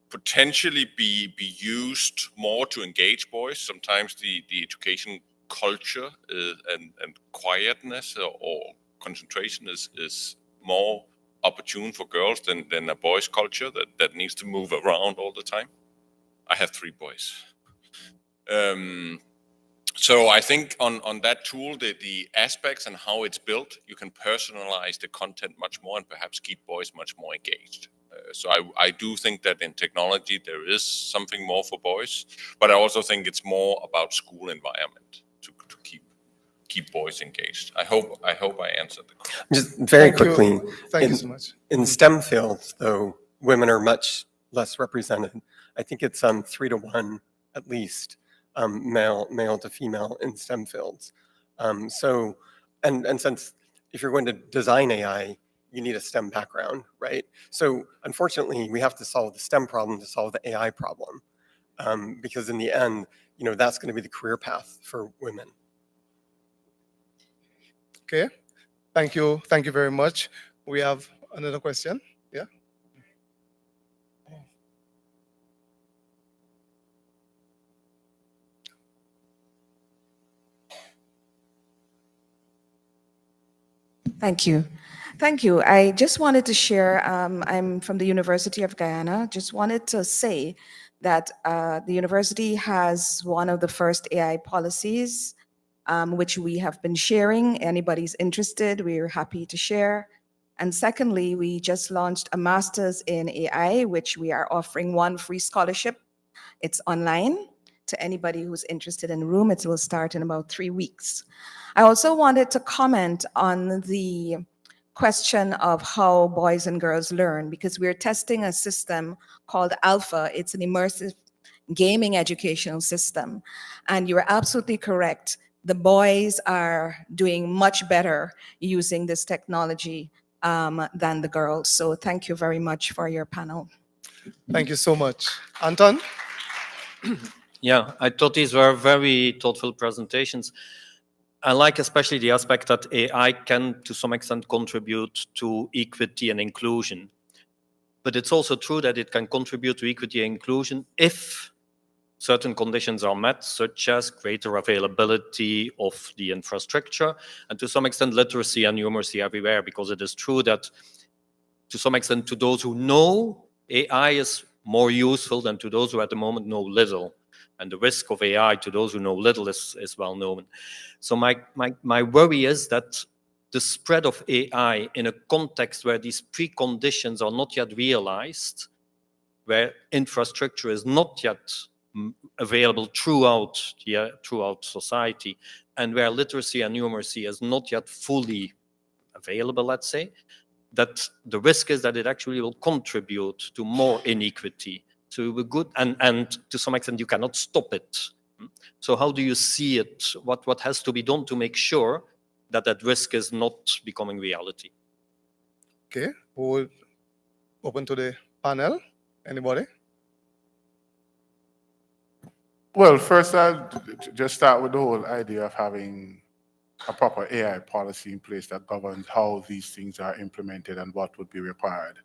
Speaker 2: potentially be used more to engage boys. Sometimes the education culture and quietness or concentration is more opportune for girls than a boys' culture that needs to move around all the time. I have 3 boys. So I think on that tool, the aspects and how it's built, you can personalize the content much more and perhaps keep boys much more engaged. So I do think that in technology, there is something more for boys, but I also think it's more about school environment to keep boys engaged. I hope I answered the question.
Speaker 3: Just very
Speaker 1: Thank you.
Speaker 3: quickly.
Speaker 1: Thank you so much.
Speaker 3: In STEM fields, though, women are much less represented. I think it's 3 to 1 at least male to female in STEM fields. So, and since if you're going to design AI, you need a STEM background, right? So unfortunately, we have to solve the STEM problem to solve the AI problem, because in the end, that's going to be the career path for women.
Speaker 1: Okay, thank you very much. We have another question. Yeah.
Speaker 7: Thank you. Thank you. I just wanted to share, I'm from the University of Guyana. Just wanted to say that the university has one of the first AI policies, which we have been sharing. Anybody's interested, we're happy to share. And secondly, we just launched a master's in AI, which we are offering one free scholarship. It's online to anybody who's interested in the room. It will start in about 3 weeks. I also wanted to comment on the question of how boys and girls learn, because we're testing a system called Alpha. It's an immersive gaming educational system. And you're absolutely correct. The boys are doing much better using this technology than the girls. So thank you very much for your panel.
Speaker 1: Thank you so much. Anton?
Speaker 8: Yeah, I thought these were very thoughtful presentations. I like especially the aspect that AI can, to some extent, contribute to equity and inclusion. But it's also true that it can contribute to equity and inclusion if certain conditions are met, such as greater availability of the infrastructure, and to some extent, literacy and numeracy everywhere, because it is true that, to some extent, to those who know, AI is more useful than to those who at the moment know little. And the risk of AI to those who know little is well known. So my worry is that the spread of AI in a context where these preconditions are not yet realized, where infrastructure is not yet available throughout society, and where literacy and numeracy is not yet fully available, let's say, that the risk is that it actually will contribute to more inequity. So we're good, and to some extent you cannot stop it. So how do you see it? What has to be done to make sure that that risk is not becoming reality?
Speaker 1: Okay, we'll open to the panel. Anybody?
Speaker 5: Well, first I'll just start with the whole idea of having a proper AI policy in place that governs how these things are implemented and what would be required.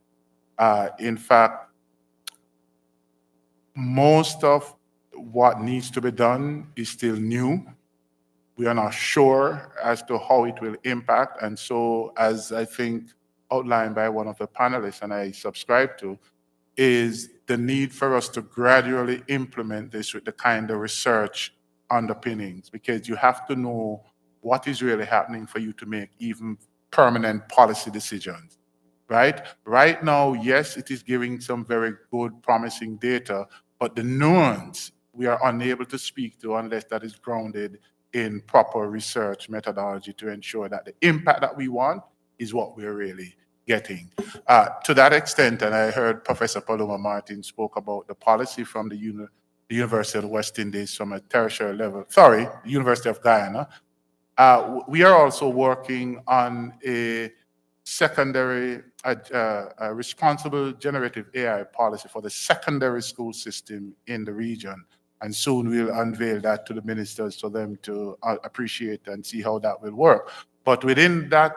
Speaker 5: In fact, most of what needs to be done is still new. We are not sure as to how it will impact. And so, as I think outlined by one of the panelists, and I subscribe to, is the need for us to gradually implement this with the kind of research underpinnings, because you have to know what is really happening for you to make even permanent policy decisions. Right now, yes, it is giving some very good, promising data, but the nuance we are unable to speak to unless that is grounded in proper research methodology to ensure that the impact that we want is what we're really getting. To that extent, and I heard Professor Paloma Martin spoke about the policy from the University of the West Indies from a tertiary level, University of Guyana. We are also working on a secondary, a responsible generative AI policy for the secondary school system in the region. And soon we'll unveil that to the ministers for them to appreciate and see how that will work. But within that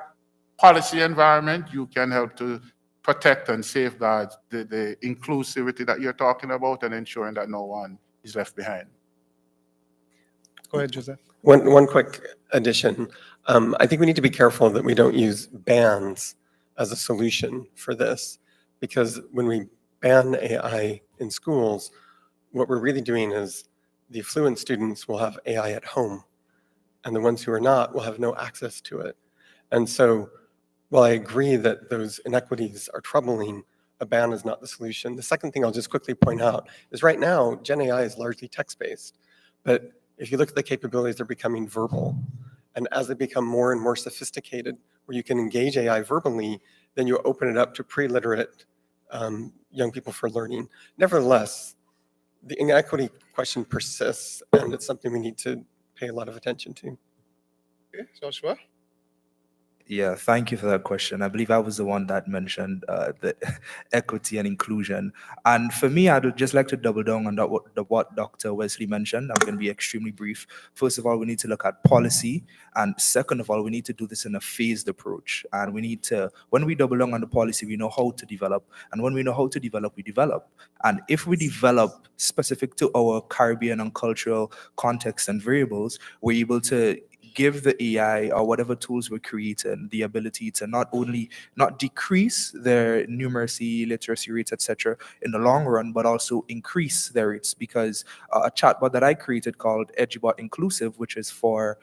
Speaker 5: policy environment, you can help to protect and safeguard the inclusivity that you're talking about and ensuring that no one is left behind.
Speaker 1: Go ahead, Joseph.
Speaker 3: One quick addition. I think we need to be careful that we don't use bans as a solution for this, because when we ban AI in schools, what we're really doing is the affluent students will have AI at home, and the ones who are not will have no access to it. And so while I agree that those inequities are troubling, a ban is not the solution. The second thing I'll just quickly point out is right now, Gen AI is largely text-based, but if you look at the capabilities, they're becoming verbal. And as they become more and more sophisticated, where you can engage AI verbally, then you open it up to pre-literate young people for learning. Nevertheless, the inequity question persists, and it's something we need to pay a lot of attention to.
Speaker 1: Okay, Joshua?
Speaker 4: Yeah, thank you for that question. I believe I was the one that mentioned the equity and inclusion. And for me, I'd just like to double down on what Dr. Wesley mentioned. I'm going to be extremely brief. First of all, we need to look at policy. And second of all, we need to do this in a phased approach. And we need to, when we double down on the policy, we know how to develop. And when we know how to develop, we develop. And if we develop specific to our Caribbean and cultural context and variables, we're able to give the AI or whatever tools we're creating the ability to not decrease their numeracy, literacy rates, etc. in the long run, but also increase their rates. Because a chatbot that I created called EduBot Inclusive, which is for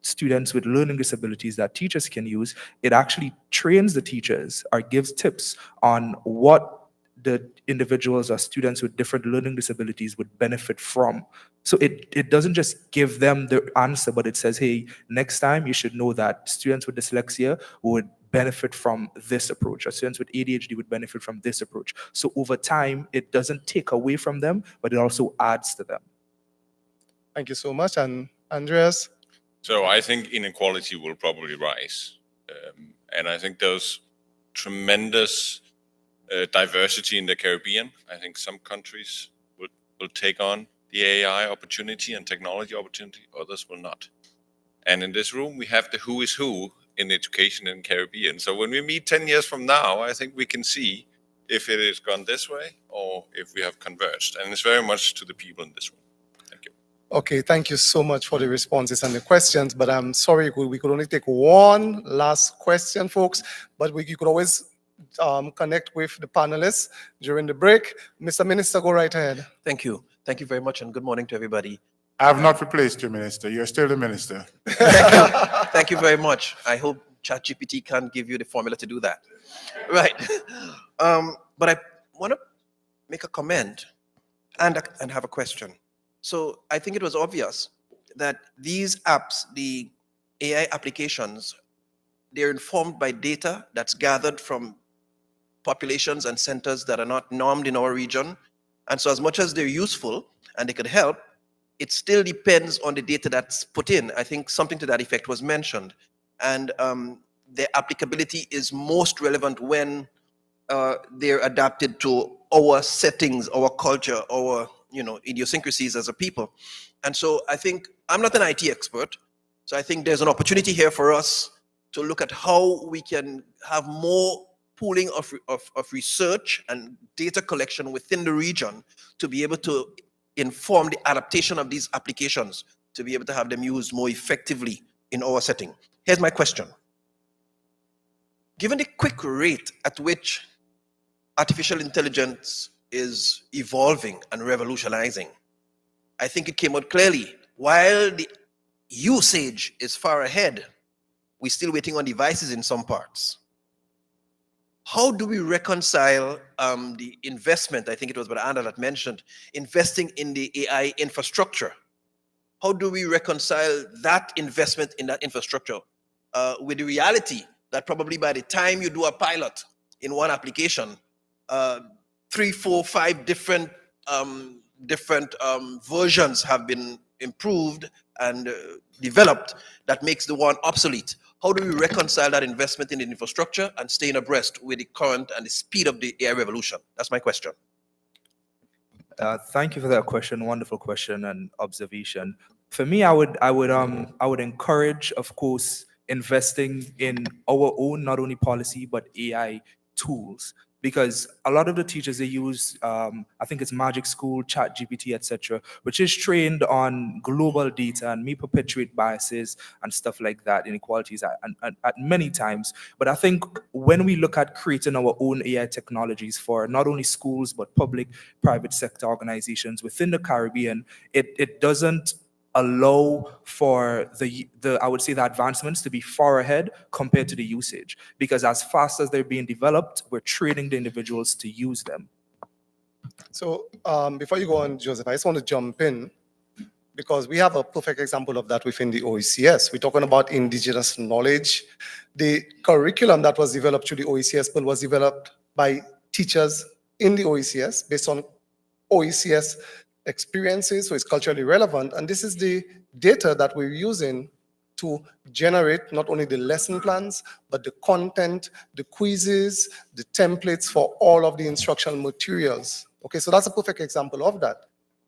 Speaker 4: students with learning disabilities that teachers can use, it actually trains the teachers or gives tips on what the individuals or students with different learning disabilities would benefit from. So it doesn't just give them the answer, but it says, hey, next time you should know that students with dyslexia would benefit from this approach, or students with ADHD would benefit from this approach. So over time, it doesn't take away from them, but it also adds to them.
Speaker 1: Thank you so much. And Andreas?
Speaker 2: So I think inequality will probably rise. And I think there's tremendous diversity in the Caribbean. I think some countries will take on the AI opportunity and technology opportunity, others will not. And in this room, we have the who is who in education in Caribbean. So when we meet 10 years from now, I think we can see if it has gone this way or if we have converged. And it's very much to the people in this room. Thank you.
Speaker 1: Okay, thank you so much for the responses and the questions, but I'm sorry, we could only take one last question, folks, but you could always connect with the panelists during the break. Mr. Minister, go right ahead.
Speaker 9: Thank you. Thank you very much, and good morning to everybody.
Speaker 5: I have not replaced you, Minister. You're still the minister.
Speaker 9: Thank you very much. I hope ChatGPT can give you the formula to do that. Right. But I want to make a comment and have a question. So I think it was obvious that these apps, the AI applications, they're informed by data that's gathered from populations and centers that are not normed in our region. And so as much as they're useful and they could help, it still depends on the data that's put in. I think something to that effect was mentioned. And their applicability is most relevant when they're adapted to our settings, our culture, our idiosyncrasies as a people. And so I think, I'm not an IT expert, so I think there's an opportunity here for us to look at how we can have more pooling of research and data collection within the region to be able to inform the adaptation of these applications, to be able to have them used more effectively in our setting. Here's my question. Given the quick rate at which artificial intelligence is evolving and revolutionizing, I think it came out clearly, while the usage is far ahead, we're still waiting on devices in some parts. How do we reconcile the investment, I think it was Brother Anna that mentioned, investing in the AI infrastructure? How do we reconcile that investment in that infrastructure with the reality that probably by the time you do a pilot in one application, 3, 4, 5 different versions have been improved and developed that makes the one obsolete? How do we reconcile that investment in the infrastructure and staying abreast with the current and the speed of the AI revolution? That's my question.
Speaker 4: Thank you for that question. Wonderful question and observation. For me, I would encourage, of course, investing in our own not only policy but AI tools. Because a lot of the teachers, they use, I think it's Magic School, ChatGPT, etc., which is trained on global data and may perpetuate biases and stuff like that, inequalities at many times. But I think when we look at creating our own AI technologies for not only schools, but public, private sector organizations within the Caribbean, it doesn't allow for the I would say the advancements to be far ahead compared to the usage, because as fast as they're being developed, we're training the individuals to use them.
Speaker 1: So before you go on, Joseph, I just want to jump in because we have a perfect example of that within the OECS. We're talking about indigenous knowledge. The curriculum that was developed through the OECS bill was developed by teachers in the OECS based on OECS experiences, so it's culturally relevant. And this is the data that we're using to generate not only the lesson plans, but the content, the quizzes, the templates for all of the instructional materials. Okay, so that's a perfect example of that.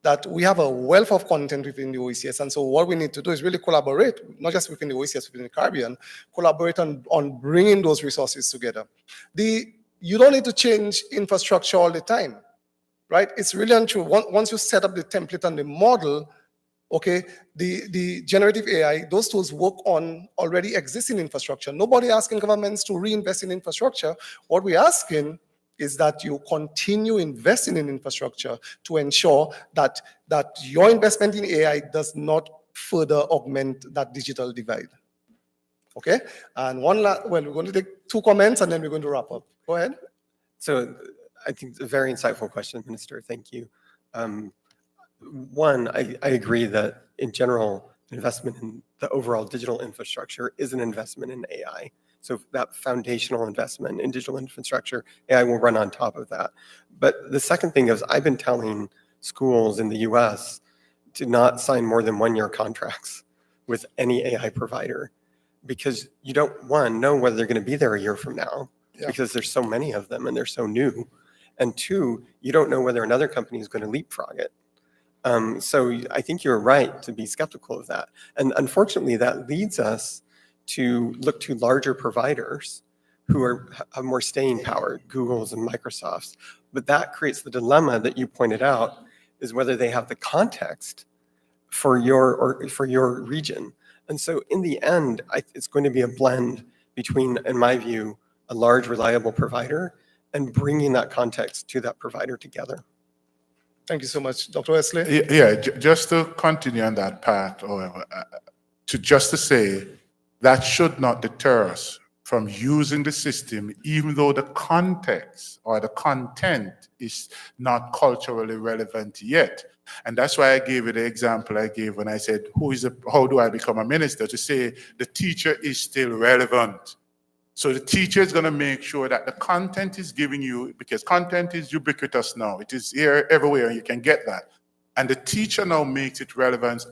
Speaker 1: That we have a wealth of content within the OECS, and so what we need to do is really collaborate, not just within the OECS, within the Caribbean, collaborate on bringing those resources together. You don't need to change infrastructure all the time, right? It's really untrue. Once you set up the template and the model, okay, the generative AI, those tools work on already existing infrastructure. Nobody asking governments to reinvest in infrastructure. What we're asking is that you continue investing in infrastructure to ensure that your investment in AI does not further augment that digital divide. Okay, and well, we're going to take 2 comments and then we're going to wrap up. Go ahead.
Speaker 3: So I think it's a very insightful question, Minister. Thank you. One, I agree that in general, investment in the overall digital infrastructure is an investment in AI. So that foundational investment in digital infrastructure, AI will run on top of that. But the second thing is I've been telling schools in the US to not sign more than 1-year contracts with any AI provider, because you don't, one, know whether they're going to be there a year from now, because there's so many of them and they're so new. And 2, you don't know whether another company is going to leapfrog it. So I think you're right to be skeptical of that. And unfortunately, that leads us to look to larger providers who have more staying power, Google's and Microsoft's. But that creates the dilemma that you pointed out, is whether they have the context for your region. And so in the end, it's going to be a blend between, in my view, a large, reliable provider and bringing that context to that provider together.
Speaker 1: Thank you so much, Dr. Wesley.
Speaker 5: Yeah, just to continue on that path, however, to say that should not deter us from using the system, even though the context or the content is not culturally relevant yet. And that's why I gave you the example I gave when I said, how do I become a minister? To say the teacher is still relevant. So the teacher is going to make sure that the content is giving you, because content is ubiquitous now. It is here everywhere, and you can get that. And the teacher now makes it relevant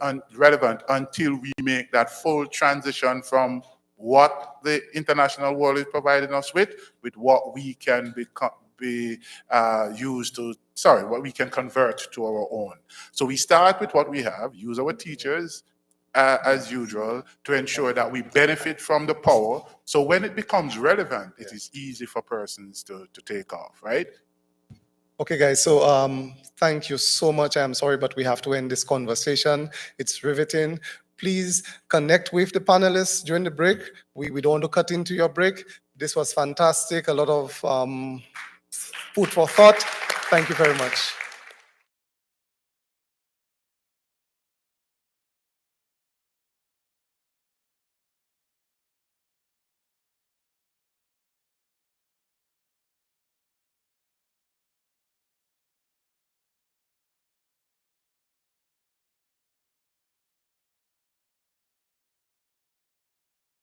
Speaker 5: until we make that full transition from what the international world is providing us with what we can what we can convert to our own. So we start with what we have, use our teachers, as usual, to ensure that we benefit from the power. So when it becomes relevant, it is easy for persons to take off, right?
Speaker 1: Okay, guys, so thank you so much. I'm sorry, but we have to end this conversation. It's riveting. Please connect with the panelists during the break. We don't want to cut into your break. This was fantastic. A lot of food for thought. Thank you very much.